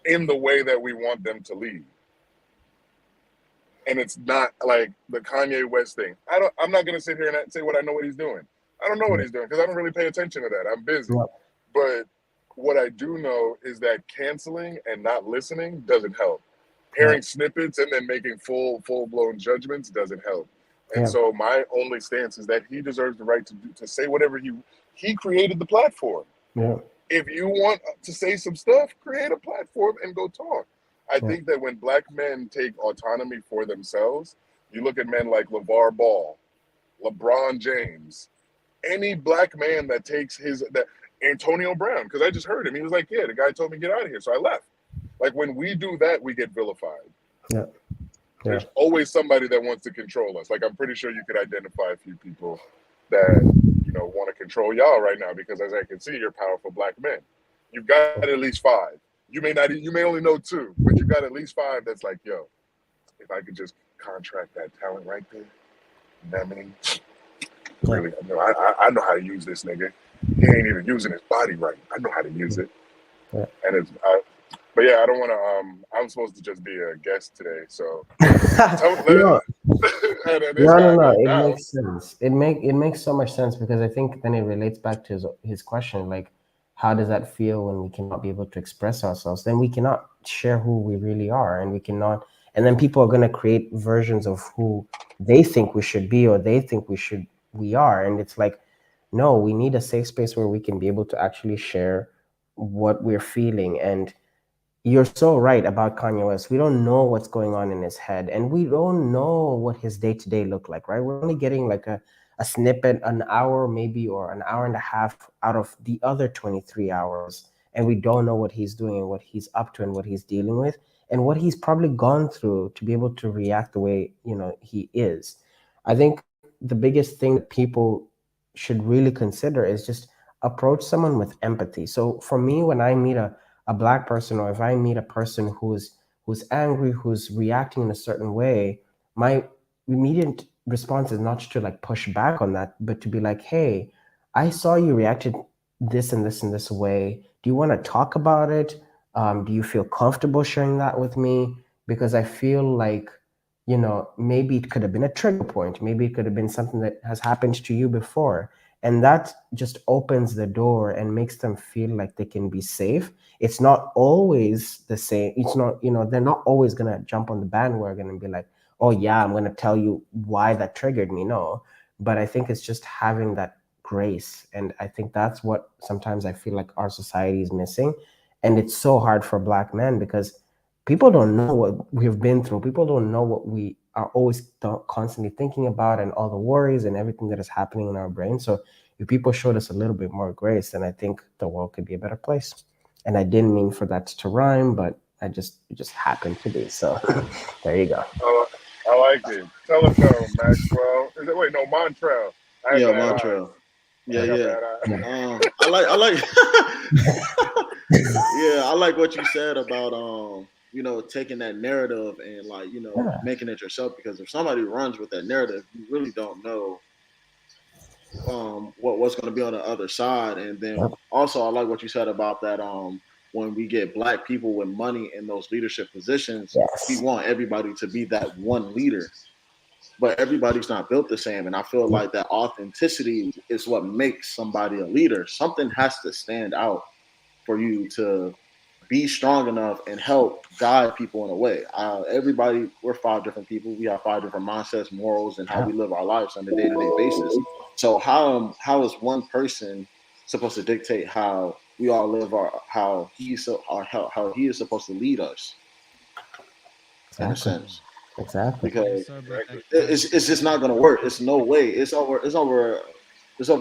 in the way that we want them to lead. And it's not like the Kanye West thing. I'm not gonna sit here and say what he's doing. I don't know what he's doing, because I don't really pay attention to that. I'm busy. But what I do know is that canceling and not listening doesn't help. Hearing snippets and then making full-blown judgments doesn't help. And so my only stance is that he deserves the right to say whatever he created the platform. If you want to say some stuff, create a platform and go talk. I think that when Black men take autonomy for themselves, you look at men like LeVar Ball, LeBron James, any Black man that takes Antonio Brown, because I just heard him. He was like, yeah, the guy told me get out of here, so I left. Like, when we do that, we get vilified. There's always somebody that wants to control us. Like, I'm pretty sure you could identify a few people that, want to control y'all right now, because as I can see, you're powerful Black men. You've got at least 5. You may only know 2, but you got at least 5 that's like, yo, if I could just contract that talent right there, you know what I mean? Really, I know how to use this nigga. He ain't even using his body right. I know how to use it. And it's, but yeah, I don't want to. I'm supposed to just be a guest today, so. No. It makes sense. It makes so much sense, because I think then it relates back to his question, like, how does that feel when we cannot be able to express ourselves? Then we cannot share who we really are, and we cannot. And then people are going to create versions of who they think we should be, or they think we are. And it's like, no, we need a safe space where we can be able to actually share what we're feeling. And you're so right about Kanye West. We don't know what's going on in his head, and we don't know what his day-to-day look like, right? We're only getting like a snippet, an hour maybe, or an hour and a half out of the other 23 hours. And we don't know what he's doing and what he's up to and what he's dealing with and what he's probably gone through to be able to react the way, he is. I think the biggest thing that people should really consider is just approach someone with empathy. So for me, when I meet a Black person, or if I meet a person who's angry, who's reacting in a certain way, my immediate response is not to like push back on that, but to be like, hey, I saw you reacted this and this and this way. Do you want to talk about it? Do you feel comfortable sharing that with me? Because I feel like, maybe it could have been a trigger point. Maybe it could have been something that has happened to you before. And that just opens the door and makes them feel like they can be safe. It's not always the same. It's not, they're not always going to jump on the bandwagon and be like, oh yeah, I'm going to tell you why that triggered me. No, but I think it's just having that grace. And I think that's what sometimes I feel like our society is missing. And it's so hard for Black men, because people don't know what we've been through. People don't know what we are always constantly thinking about, and all the worries and everything that is happening in our brain. So if people showed us a little bit more grace, then I think the world could be a better place. And I didn't mean for that to rhyme, but it just happened to be. So there you go. I like it. Telephone, Maxwell. Montrell. Montrell. I like. I like what you said about taking that narrative and making it yourself, because if somebody runs with that narrative, you really don't know what's going to be on the other side. And then also I like what you said about that when we get Black people with money in those leadership positions, we want everybody to be that one leader, but everybody's not built the same. And I feel like that authenticity is what makes somebody a leader. Something has to stand out for you to be strong enough and help guide people in a way. Everybody, we're 5 different people. We have 5 different mindsets, morals, and how we live our lives on a day-to-day basis. So how is one person supposed to dictate how we all live how he is supposed to lead us in a Exactly. sense? Exactly. Because Sorry about that, it's just not gonna work. It's no way. There's over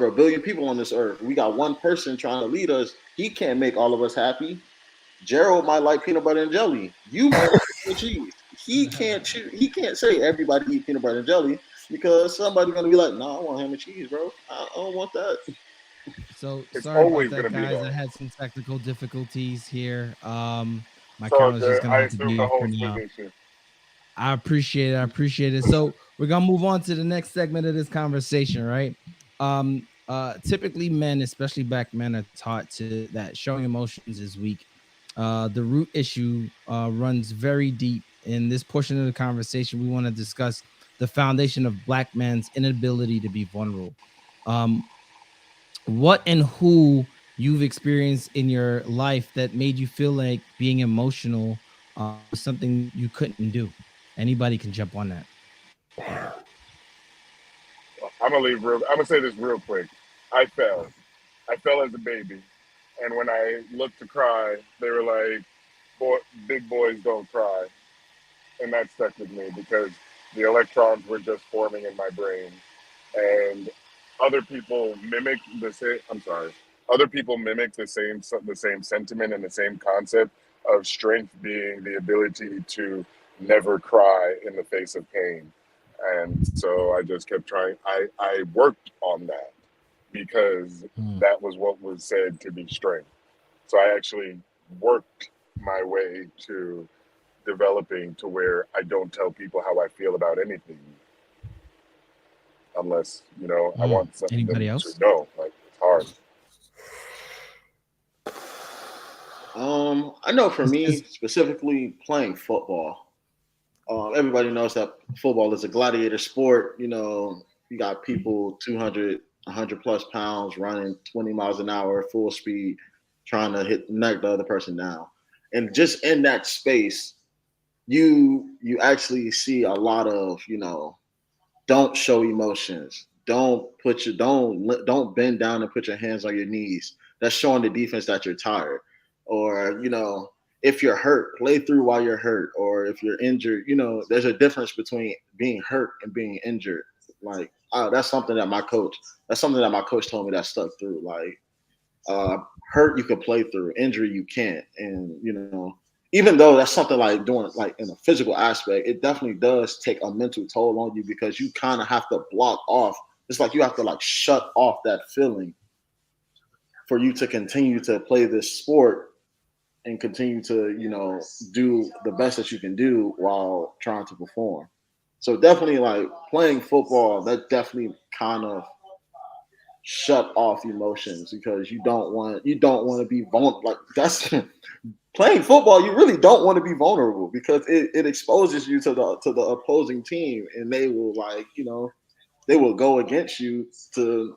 a billion people on this earth. We got one person trying to lead us. He can't make all of us happy. Gerald might like peanut butter and jelly. You might like mac and cheese. He can't choose. He can't say everybody eat peanut butter and jelly because somebody's gonna be like, "No, I want ham and cheese, bro. I don't want that." So It's sorry about always that, gonna be guys. I that. had some technical difficulties here. My So camera's just gonna I have to assume be the off for host now. position. I appreciate it. I appreciate it. So we're gonna move on to the next segment of this conversation, right? Typically men, especially black men, are taught to that showing emotions is weak. The root issue runs very deep. In this portion of the conversation, we want to discuss the foundation of black man's inability to be vulnerable. Um, what and who you've experienced in your life that made you feel like being emotional was something you couldn't do. Anybody can jump on that. I'm gonna say this real quick. I fell. I fell as a baby, and when I looked to cry, they were like, "Boy, big boys don't cry," and that stuck with me because the electrons were just forming in my brain, and other people mimic the same. I'm sorry. Other people mimic the same sentiment and the same concept of strength being the ability to never cry in the face of pain. And so I just kept trying. I worked on that because Hmm. that was what was said to be strength. So I actually worked my way to developing to where I don't tell people how I feel about anything unless, I want Anybody them to else? know. Like, it's hard. I know for This me is specifically playing football. Everybody knows that football is a gladiator sport. You got people 200, 100 plus pounds running 20 miles an hour, full speed, trying to knock the other person down. And just in that space, you actually see a lot of don't show emotions. Don't bend down and put your hands on your knees. That's showing the defense that you're tired. Or if you're hurt, play through while you're hurt. Or if you're injured, there's a difference between being hurt and being injured. Like that's something that my coach told me that stuck through. Like uh, hurt you can play through, injury you can't. And even though that's something like doing like in a physical aspect, it definitely does take a mental toll on you because you kind of have to block off. It's like you have to like shut off that feeling for you to continue to play this sport and continue to do the best that you can do while trying to perform. So definitely like playing football, that definitely kind of shut off emotions because you don't want to be vulnerable. Like that's playing football. You really don't want to be vulnerable because it exposes you to the opposing team, and they will they will go against you to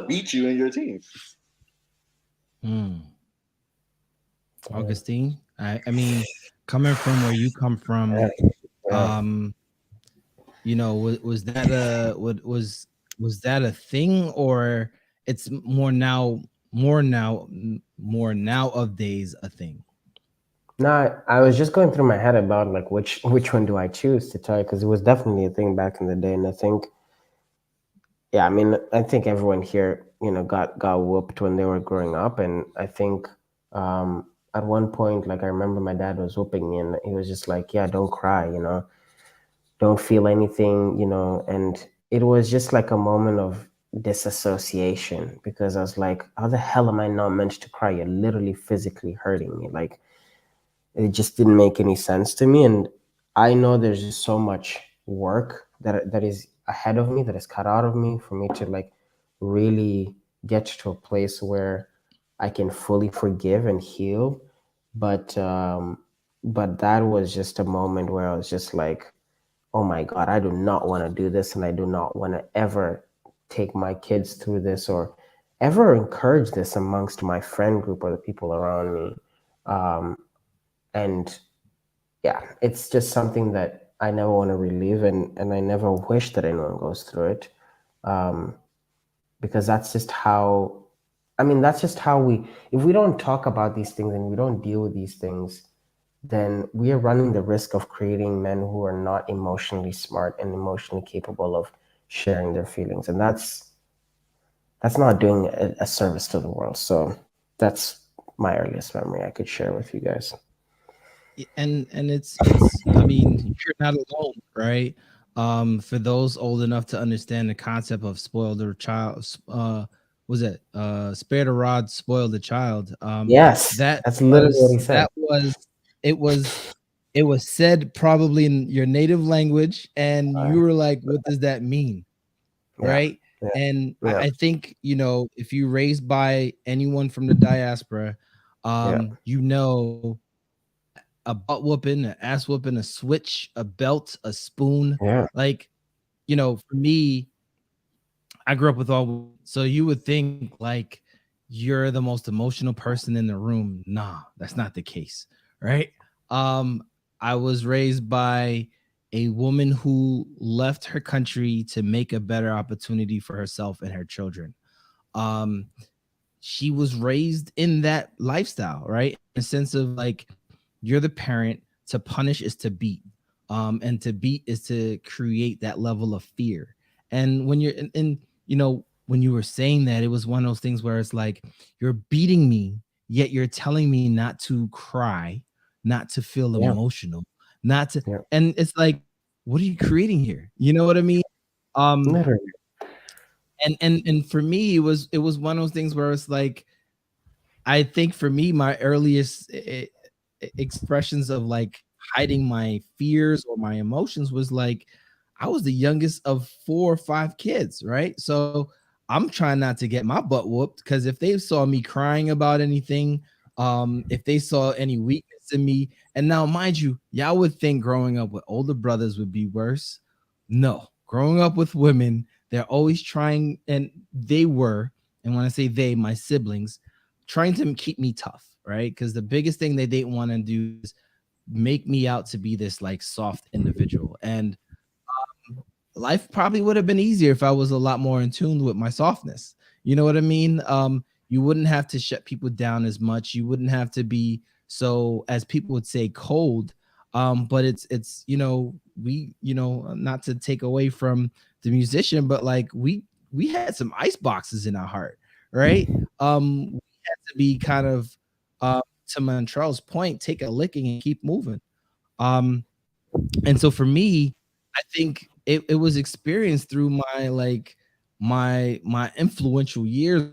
beat you and your team. hmm. Augustine. I mean, coming from where you come from, Yeah. um, was that was that a thing, or it's more now of days a thing? No, I was just going through my head about like which one do I choose to tell you because it was definitely a thing back in the day, and I think, yeah, I mean, I think everyone here, got whooped when they were growing up, and I think at one point, like I remember my dad was whooping me, and he was just like, "Yeah, don't cry, don't feel anything, and it was just like a moment of disassociation because I was like, how the hell am I not meant to cry? You're literally physically hurting me, like." It just didn't make any sense to me, and I know there's just so much work that is ahead of me, that is cut out of me for me to like really get to a place where I can fully forgive and heal. But that was just a moment where I was just like, oh my god, I do not want to do this, and I do not want to ever take my kids through this or ever encourage this amongst my friend group or the people around me. And yeah, it's just something that I never want to relive, and I never wish that anyone goes through it, um, because that's just how. I mean, that's just how we. If we don't talk about these things and we don't deal with these things, then we are running the risk of creating men who are not emotionally smart and emotionally capable of sharing their feelings, and that's not doing a service to the world. So that's my earliest memory I could share with you guys. And it's I mean, you're not alone, right? For those old enough to understand the concept of spoiled the child, was it spare the rod, spoil the child. Yes, That that's literally what was he said. that was it was it was said probably in your native language, and you Uh, were like, what does that mean? yeah, Right? yeah, And yeah, I think, if you raised by anyone from the diaspora, yeah, you know, a butt whooping, an ass whooping, a switch, a belt, a spoon. yeah, Like, for me, I grew up with all, so you would think like you're the most emotional person in the room. Nah, that's not the case, right? Um, I was raised by a woman who left her country to make a better opportunity for herself and her children. Um, she was raised in that lifestyle, right? In a sense of like, you're the parent, to punish is to beat. And to beat is to create that level of fear. And when you're when you were saying that, it was one of those things where it's like, you're beating me, yet you're telling me not to cry, not to feel yeah, emotional, not to, yeah. and it's like, what are you creating here? You know what I mean? Um, Literally. and for me, it was one of those things where it's like, I think for me, my earliest expressions of like hiding my fears or my emotions was like, I was the youngest of 4 or 5 kids, right? So I'm trying not to get my butt whooped, because if they saw me crying about anything, if they saw any weakness in me, and now mind you, y'all would think growing up with older brothers would be worse. No, growing up with women, they're always trying, and they were, and when I say they, my siblings, trying to keep me tough, right? Because the biggest thing they didn't want to do is make me out to be this like soft individual. And life probably would have been easier if I was a lot more in tune with my softness. You know what I mean? You wouldn't have to shut people down as much. You wouldn't have to be so, as people would say, cold. But it's we, not to take away from the musician, but like we had some ice boxes in our heart, right? We had to be kind of, to Montreal's point, take a licking and keep moving. Um, and so for me, I think it was experienced through my like my influential years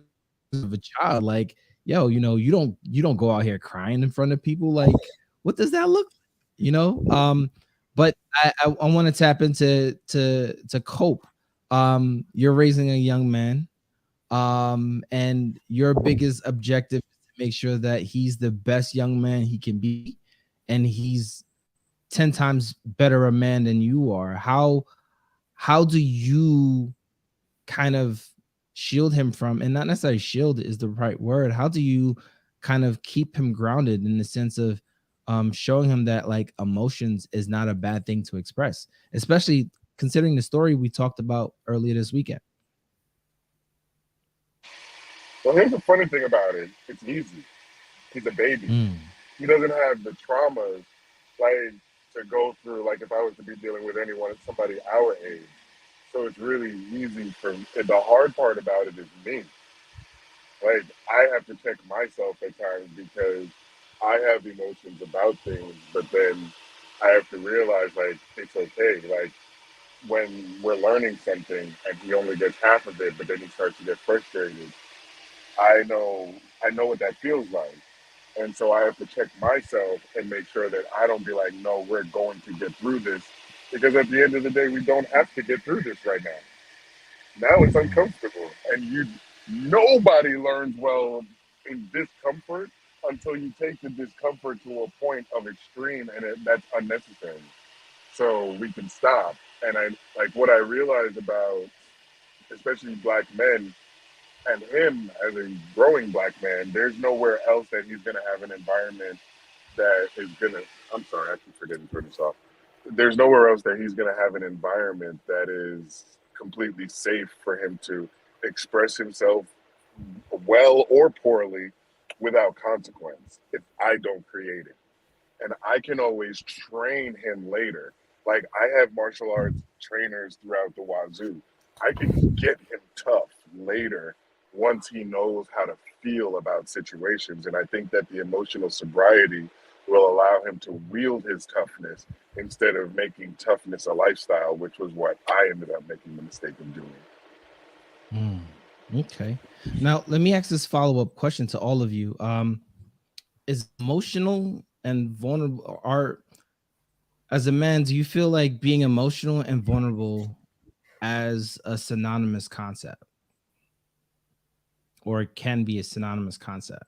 of a child. Like, yo, you don't go out here crying in front of people. Like, what does that look like? But I want to tap into to cope. You're raising a young man, and your biggest objective is to make sure that he's the best young man he can be, and he's 10 times better a man than you are. How do you kind of shield him from, and not necessarily shield is the right word, how do you kind of keep him grounded in the sense of showing him that like emotions is not a bad thing to express, especially considering the story we talked about earlier this weekend? Well, here's the funny thing about it. It's easy. He's a baby. Mm. He doesn't have the traumas like to go through like if I was to be dealing with anyone, somebody our age. So it's really easy for me. And the hard part about it is me. Like I have to check myself at times because I have emotions about things, but then I have to realize like it's okay. Like when we're learning something and he only gets half of it, but then he starts to get frustrated. I know what that feels like. And so I have to check myself and make sure that I don't be like, no, we're going to get through this. Because at the end of the day, we don't have to get through this right now. Now it's uncomfortable. And nobody learns well in discomfort until you take the discomfort to a point of extreme and that's unnecessary. So we can stop. And I like what I realized about especially black men And him, as a growing black man, there's nowhere else that he's going to have an environment that is going to, I'm sorry, I keep forgetting to turn this off. There's nowhere else that he's going to have an environment that is completely safe for him to express himself well or poorly without consequence if I don't create it. And I can always train him later. Like, I have martial arts trainers throughout the wazoo. I can get him tough later once he knows how to feel about situations. And I think that the emotional sobriety will allow him to wield his toughness instead of making toughness a lifestyle, which was what I ended up making the mistake of doing. Okay. Now let me ask this follow-up question to all of you. Is emotional and vulnerable, are, as a man, do you feel like being emotional and vulnerable as a synonymous concept, or it can be a synonymous concept?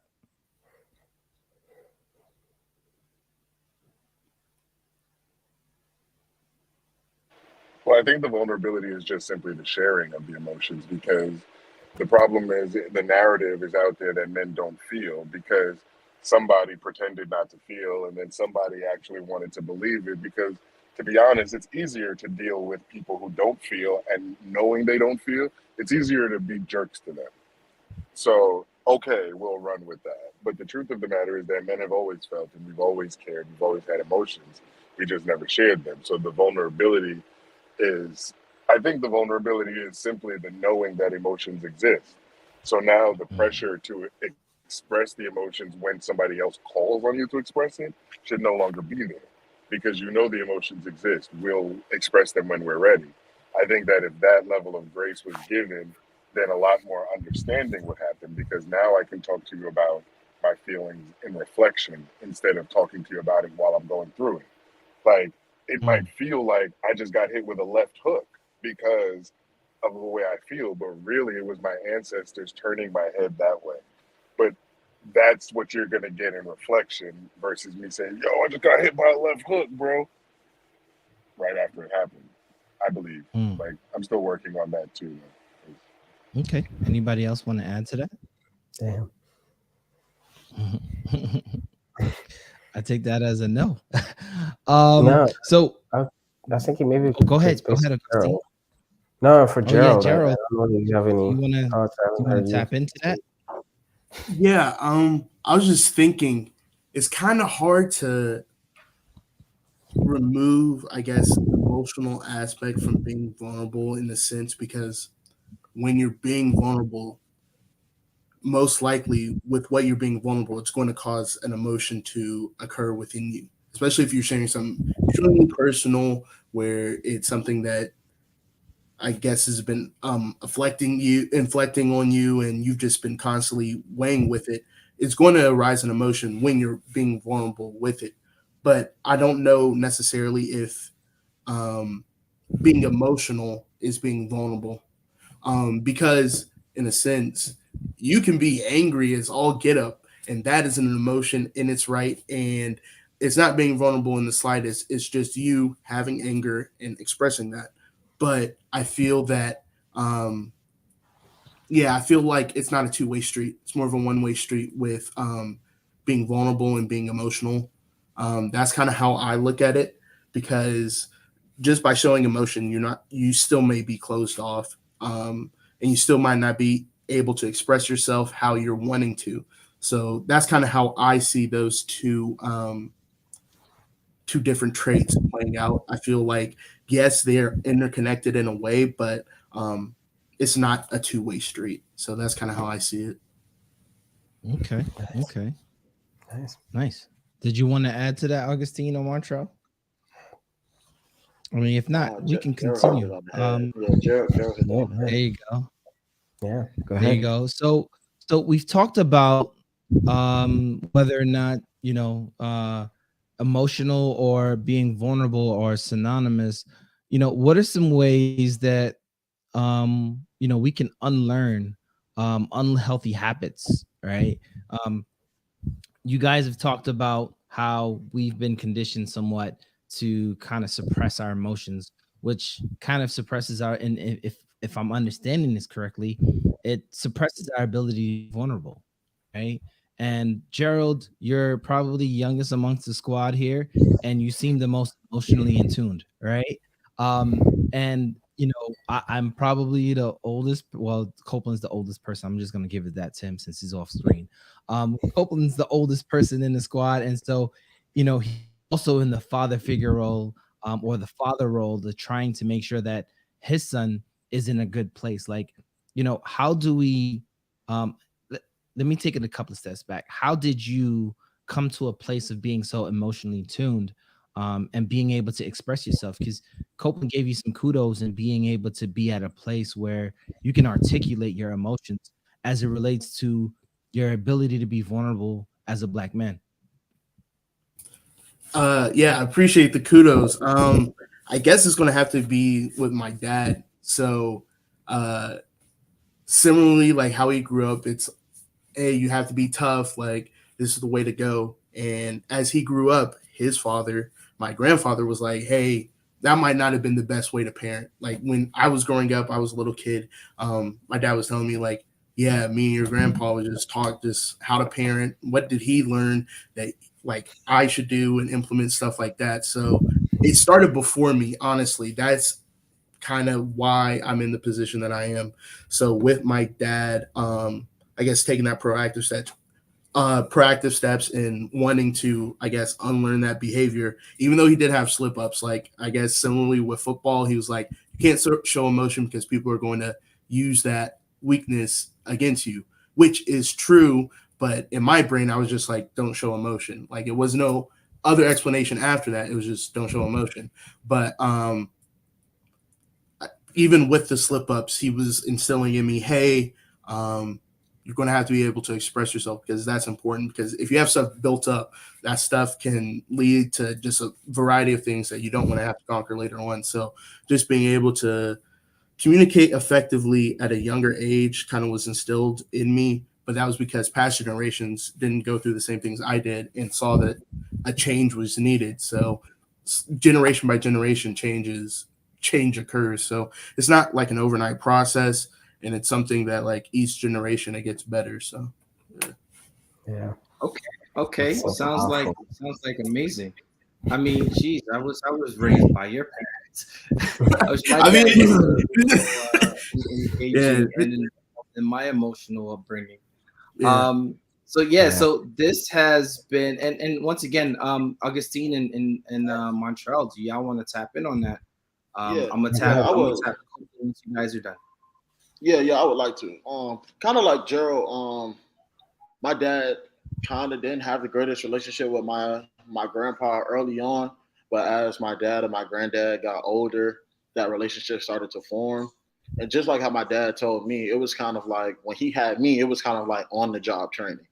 Well, I think the vulnerability is just simply the sharing of the emotions, because the problem is the narrative is out there that men don't feel because somebody pretended not to feel and then somebody actually wanted to believe it. Because, to be honest, it's easier to deal with people who don't feel, and knowing they don't feel, it's easier to be jerks to them. So, okay, we'll run with that. But the truth of the matter is that men have always felt, and we've always cared, we've always had emotions. We just never shared them. So the vulnerability is, I think the vulnerability is simply the knowing that emotions exist. So now the pressure to express the emotions when somebody else calls on you to express it should no longer be there, because you know the emotions exist. We'll express them when we're ready. I think that if that level of grace was given, then a lot more understanding would happen, because now I can talk to you about my feelings in reflection instead of talking to you about it while I'm going through it. Like, it might feel like I just got hit with a left hook because of the way I feel, but really it was my ancestors turning my head that way. But that's what you're gonna get in reflection versus me saying, "Yo, I just got hit by a left hook, bro," right after it happened. I believe. Like, I'm still working on that too. Okay. Anybody else want to add to that? Damn. I take that as a no. No, So I was thinking maybe we could go ahead. touch Go base ahead, with Augustine. Gerald. No, for Oh yeah, Gerald. I Gerald. don't know if you have any You wanna thoughts. I haven't heard you. tap into that? Yeah, I was just thinking it's kind of hard to remove, I guess, the emotional aspect from being vulnerable in a sense, because when you're being vulnerable, most likely with what you're being vulnerable, it's going to cause an emotion to occur within you, especially if you're sharing something extremely personal where it's something that I guess has been inflecting on you, and you've just been constantly weighing with it. It's going to arise an emotion when you're being vulnerable with it. But I don't know necessarily if being emotional is being vulnerable, because in a sense, you can be angry as all get up, and that is an emotion in its right, and it's not being vulnerable in the slightest. It's just you having anger and expressing that. But I feel that, I feel like it's not a two-way street. It's more of a one-way street with being vulnerable and being emotional. That's kind of how I look at it, because just by showing emotion, you still may be closed off, and you still might not be able to express yourself how you're wanting to. So that's kind of how I see those two different traits playing out. I feel like, yes, they're interconnected in a way, but it's not a two-way street. So that's kind of how I see it. Okay. Nice. Okay. Nice. Did you want to add to that, Augustine or Montreal? I mean, if not, we can continue. Gerald hit Yeah, on There you go. yeah. Go There you ahead. go. So we've talked about whether or not, emotional or being vulnerable or synonymous. What are some ways that we can unlearn unhealthy habits, right? You guys have talked about how we've been conditioned somewhat to kind of suppress our emotions, which kind of suppresses our, and if if I'm understanding this correctly, it suppresses our ability to be vulnerable, right? And Gerald, you're probably youngest amongst the squad here, and you seem the most emotionally in tuned, right? And I'm probably the oldest. Well, Copeland's the oldest person. I'm just gonna give it that to him since he's off screen. Copeland's the oldest person in the squad, and so he's also in the father figure role, or the father role, the trying to make sure that his son is in a good place. Like, how do we let me take it a couple of steps back. How did you come to a place of being so emotionally tuned, and being able to express yourself? Because Copeland gave you some kudos in being able to be at a place where you can articulate your emotions as it relates to your ability to be vulnerable as a Black man. Yeah, I appreciate the kudos. I guess it's gonna have to be with my dad. So uh similarly, like how he grew up, it's hey, you have to be tough, like this is the way to go. And as he grew up, his father, my grandfather, was like, hey, that might not have been the best way to parent. Like when I was growing up, I was a little kid. My dad was telling me, like, yeah, me and your grandpa would just talk just how to parent. What did he learn that like I should do and implement stuff like that. So it started before me, honestly. That's kind of why I'm in the position that I am. So with my dad, I guess taking that proactive steps in wanting to, I guess, unlearn that behavior, even though he did have slip ups. Like, I guess, similarly with football, he was like, you can't show emotion because people are going to use that weakness against you, which is true. But in my brain, I was just like, don't show emotion. Like, it was no other explanation after that. It was just don't show emotion. But, even with the slip ups, he was instilling in me, hey, you're going to have to be able to express yourself because that's important. Because if you have stuff built up, that stuff can lead to just a variety of things that you don't want to have to conquer later on. So just being able to communicate effectively at a younger age kind of was instilled in me. But that was because past generations didn't go through the same things I did and saw that a change was needed. So generation by generation change occurs. So it's not like an overnight process, and it's something that like each generation it gets better. So Yeah. Okay. That's so Sounds like powerful. amazing. I mean, geez, I was raised by your parents. My I dad was mean, yeah, engaging and involved in my emotional upbringing. yeah. So yeah, Yeah. so this has been, and once again, Augustine and Montreal, do y'all want to tap in on that? Yeah, I'm gonna yeah, tap. I I'm gonna would. tap once you guys are done. Yeah, I would like to. Kind of like Gerald. My dad kind of didn't have the greatest relationship with my grandpa early on, but as my dad and my granddad got older, that relationship started to form. And just like how my dad told me, it was kind of like when he had me, it was kind of like on the job training,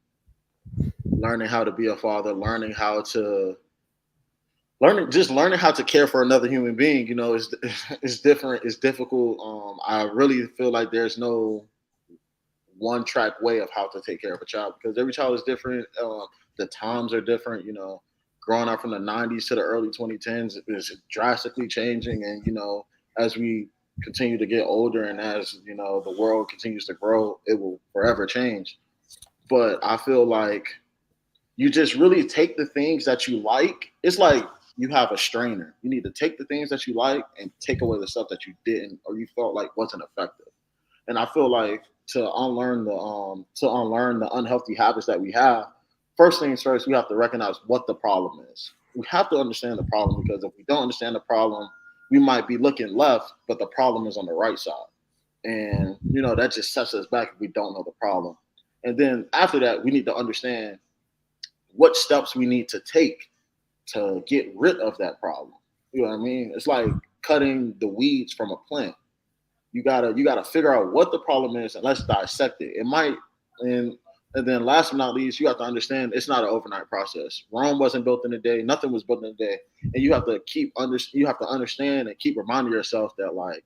learning how to be a father, learning how to care for another human being. It's different. It's difficult. I really feel like there's no one track way of how to take care of a child because every child is different. The times are different. Growing up from the 90s to the early 2010s is drastically changing. And, as we continue to get older and as, the world continues to grow, it will forever change. But I feel like you just really take the things that you like. It's like you have a strainer. You need to take the things that you like and take away the stuff that you didn't or you felt like wasn't effective. And I feel like to unlearn the unhealthy habits that we have, first things first, we have to recognize what the problem is. We have to understand the problem because if we don't understand the problem, we might be looking left, but the problem is on the right side. And that just sets us back if we don't know the problem. And then after that, we need to understand what steps we need to take to get rid of that problem. You know what I mean? It's like cutting the weeds from a plant. You gotta figure out what the problem is and let's dissect it. It might and and then last but not least, you have to understand it's not an overnight process. Rome wasn't built in a day. Nothing was built in a day, and you have to understand and keep reminding yourself that like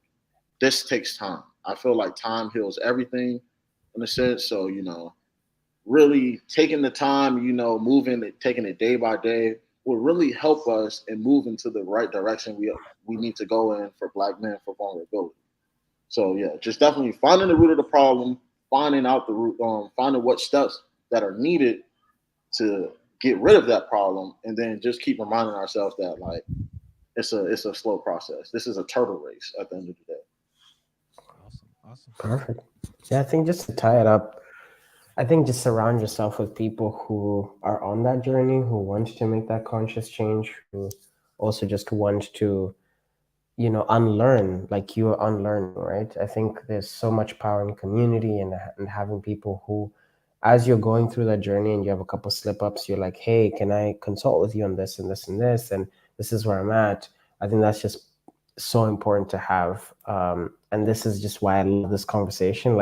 this takes time. I feel like time heals everything in a sense. So really taking the time, moving it, taking it day by day will really help us and move into the right direction we need to go in for Black men for vulnerability. So yeah, just definitely finding the root of the problem, finding out the root, finding what steps that are needed to get rid of that problem, and then just keep reminding ourselves that like it's a slow process. This is a turtle race at the end of the day. Awesome. Awesome. Perfect. Yeah, I think just to tie it up, I think just surround yourself with people who are on that journey, who want to make that conscious change, who also just want to, unlearn like you are unlearning, right? I think there's so much power in community and having people who, as you're going through that journey and you have a couple slip ups, you're like, hey, can I consult with you on this and this and this? And this is where I'm at. I think that's just so important to have. And this is just why I love this conversation.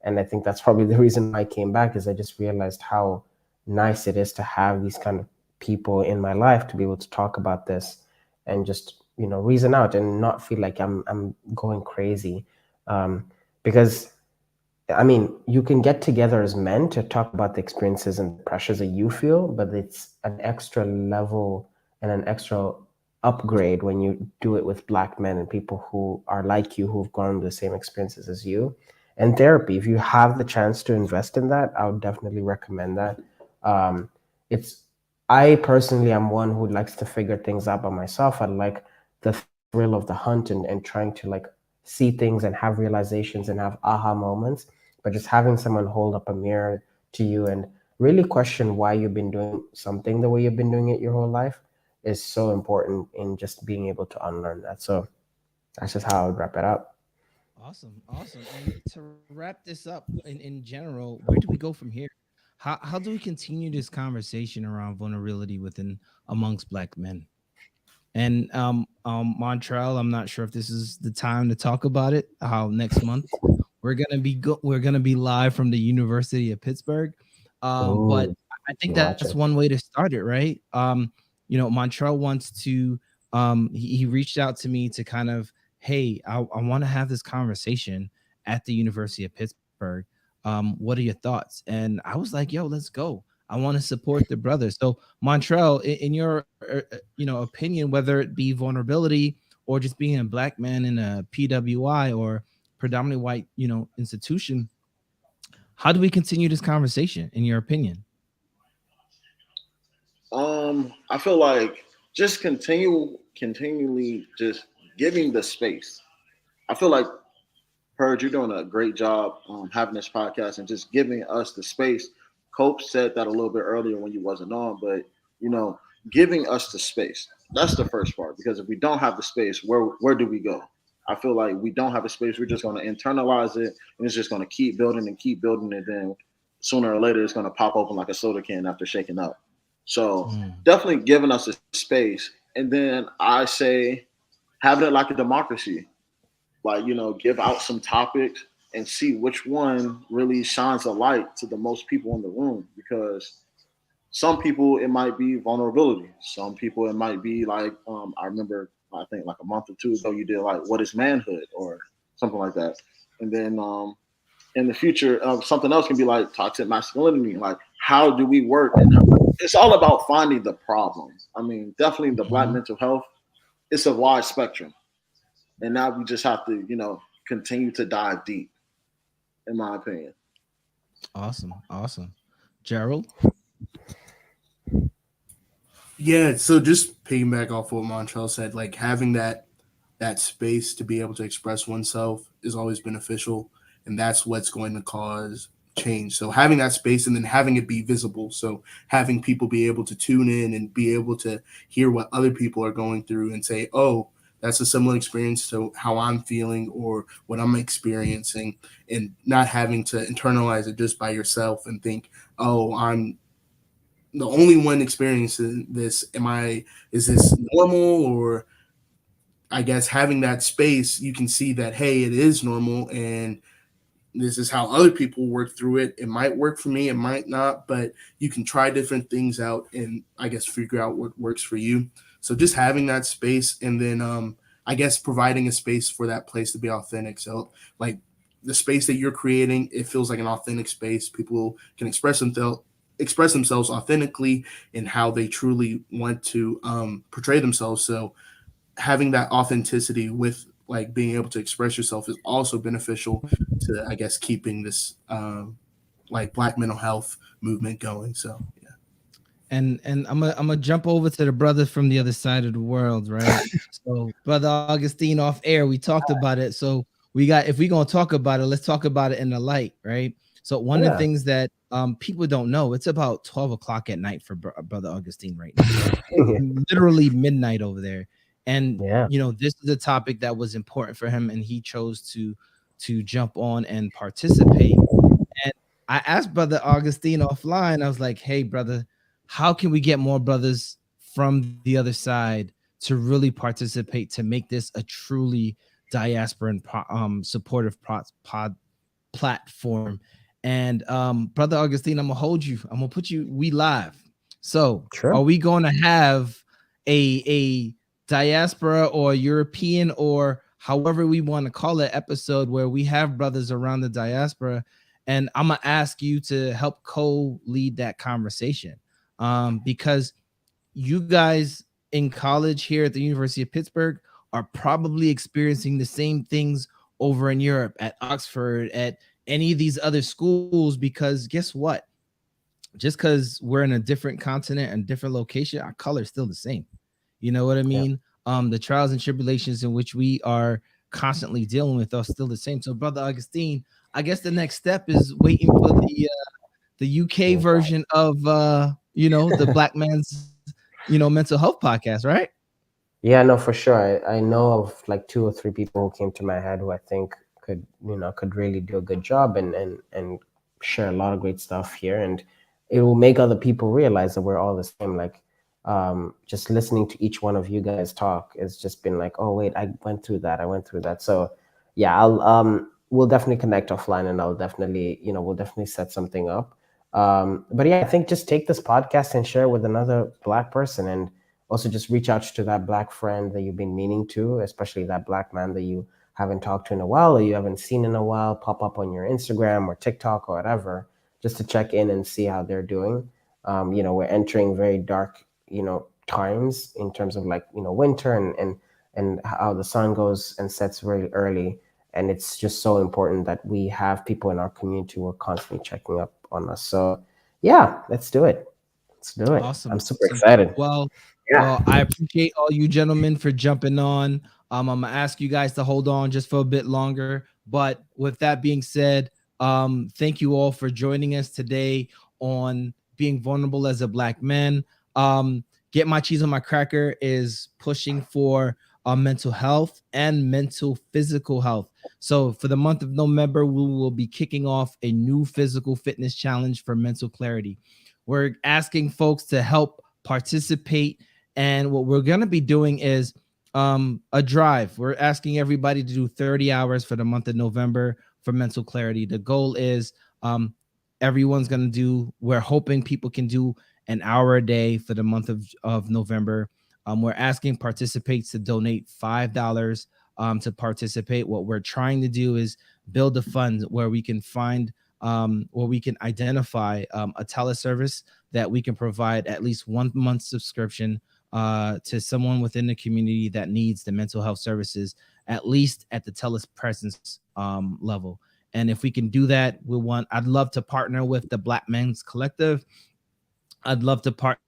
And I think that's probably the reason why I came back, is I just realized how nice it is to have these kind of people in my life to be able to talk about this and just reason out and not feel like I'm going crazy, because I mean, you can get together as men to talk about the experiences and the pressures that you feel, but it's an extra level and an extra upgrade when you do it with Black men and people who are like you, who've gone through the same experiences as you. And therapy, if you have the chance to invest in that, I would definitely recommend that. It's I personally am one who likes to figure things out by myself. I like the thrill of the hunt and trying to like see things and have realizations and have aha moments. But just having someone hold up a mirror to you and really question why you've been doing something the way you've been doing it your whole life is so important in just being able to unlearn that. So that's just how I would wrap it up. Awesome. Awesome. And to wrap this up in general, where do we go from here? How do we continue this conversation around vulnerability within amongst Black men? And Montreal, I'm not sure if this is the time to talk about it. How next month we're gonna be live from the University of Pittsburgh. But Ooh, I think watch that's it. one way to start it, right? Montreal wants to he reached out to me to kind of, hey, I want to have this conversation at the University of Pittsburgh. What are your thoughts? And I was like, yo, let's go. I want to support the brothers. So Montreal, in your opinion, whether it be vulnerability or just being a Black man in a PWI or predominantly white institution, how do we continue this conversation in your opinion? I feel like just continually just giving the space. I feel like Purge, you're doing a great job having this podcast and just giving us the space. Cope said that a little bit earlier when you wasn't on, but you know, giving us the space. That's the first part, because if we don't have the space, where do we go? I feel like we don't have a space. We're just going to internalize it, and it's just going to keep building, and then sooner or later, it's going to pop open like a soda can after shaking up. So Mm. definitely giving us a space, and then I say having it like a democracy, like give out some topics and see which one really shines a light to the most people in the room, because some people it might be vulnerability, some people it might be like I remember, I think like a month or two ago you did like what is manhood or something like that, and then in the future something else can be like toxic masculinity, like how do we work, and it's all about finding the problem. I mean, definitely the Black Mhm. mental health, it's a wide spectrum, and now we just have to continue to dive deep, in my opinion. Awesome. Awesome. Gerald? Yeah, so just piggyback off what Montrell said, like having that space to be able to express oneself is always beneficial, and that's what's going to cause change. So having that space and then having it be visible, so having people be able to tune in and be able to hear what other people are going through and say, oh, that's a similar experience to how I'm feeling or what I'm experiencing, and not having to internalize it just by yourself and think, oh, I'm the only one experiencing this. Is this normal? Or I guess having that space, you can see that, hey, it is normal, and this is how other people work through it. It might work for me, it might not, but you can try different things out and I guess figure out what works for you. So just having that space, and then I guess providing a space for that place to be authentic. So like the space that you're creating, it feels like an authentic space. People can express themselves authentically in how they truly want to portray themselves. So having that authenticity with like being able to express yourself is also beneficial to, I guess, keeping this like Black mental health movement going. So yeah. And I'm gonna jump over to the brothers from the other side of the world, right? So, brother Augustine, off air, we talked about it. So we got, if we're gonna talk about it, let's talk about it in the light, right? So one of the things that people don't know, it's about 12 o'clock at night for brother Augustine right now. It's literally midnight over there. And you know, this is a topic that was important for him, and he chose to jump on and participate. And I asked brother Augustine offline, I was like, hey brother, how can we get more brothers from the other side to really participate, to make this a truly diaspora and supportive pod platform? And brother Augustine, I'm gonna hold you, I'm gonna put you, we live. So are we going to have a diaspora or European, or however we want to call it, episode where we have brothers around the diaspora? And I'm gonna ask you to help co-lead that conversation, because you guys in college here at the University of Pittsburgh are probably experiencing the same things over in Europe, at Oxford, at any of these other schools. Because guess what? Just because we're in a different continent and different location, our color is still the same. You know what I mean? The trials and tribulations in which we are constantly dealing with are still the same. So, brother Augustine, I guess the next step is waiting for the UK version of you know, the Black Man's, you know, mental health podcast, right? Yeah, no, for sure. I know of like 2 or 3 people who came to my head who I think could, you know, could really do a good job and share a lot of great stuff here. And it will make other people realize that we're all the same. Like, just listening to each one of you guys talk, it's just been like, oh wait, I went through that. So yeah, we'll definitely connect offline, and I'll definitely, you know, we'll definitely set something up. But yeah, I think just take this podcast and share it with another Black person, and also just reach out to that Black friend that you've been meaning to, especially that Black man that you haven't talked to in a while, or you haven't seen in a while, pop up on your Instagram or TikTok or whatever, just to check in and see how they're doing. You know, we're entering very dark, you know, times in terms of like, you know, winter and how the sun goes and sets very early. And it's just so important that we have people in our community who are constantly checking up on us. So yeah, let's do it. Let's do it. Awesome. I'm super excited. Well, I appreciate all you gentlemen for jumping on. I'm gonna ask you guys to hold on just for a bit longer. But with that being said, thank you all for joining us today on Being Vulnerable as a Black Man. Get My Cheese on My Cracker is pushing for mental health and mental physical health. So for the month of November, we will be kicking off a new physical fitness challenge for mental clarity. We're asking folks to help participate, and what we're going to be doing is a drive. We're asking everybody to do 30 hours for the month of November for mental clarity. The goal is everyone's going to do, we're hoping people can do an hour a day for the month of November. We're asking participants to donate $5 to participate. What we're trying to do is build a fund where we can find where we can identify a teleservice that we can provide at least 1 month subscription to someone within the community that needs the mental health services, at least at the telepresence level. And if we can do that, I'd love to partner with the Black Men's Collective. I'd love to partner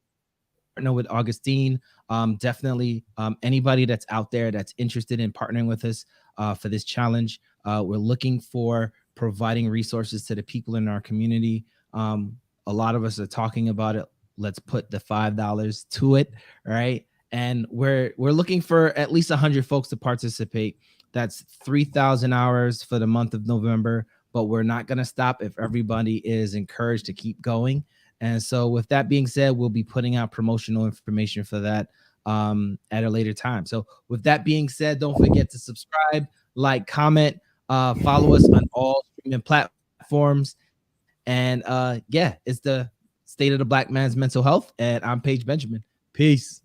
with Augustine. Definitely anybody that's out there that's interested in partnering with us for this challenge. We're looking for providing resources to the people in our community. A lot of us are talking about it. Let's put the $5 to it, right? And we're looking for at least 100 folks to participate. That's 3,000 hours for the month of November, but we're not going to stop if everybody is encouraged to keep going. And so with that being said, we'll be putting out promotional information for that at a later time. So with that being said, don't forget to subscribe, like, comment, follow us on all streaming platforms. And yeah, it's the State of the Black Man's Mental Health. And I'm Paige Benjamin. Peace.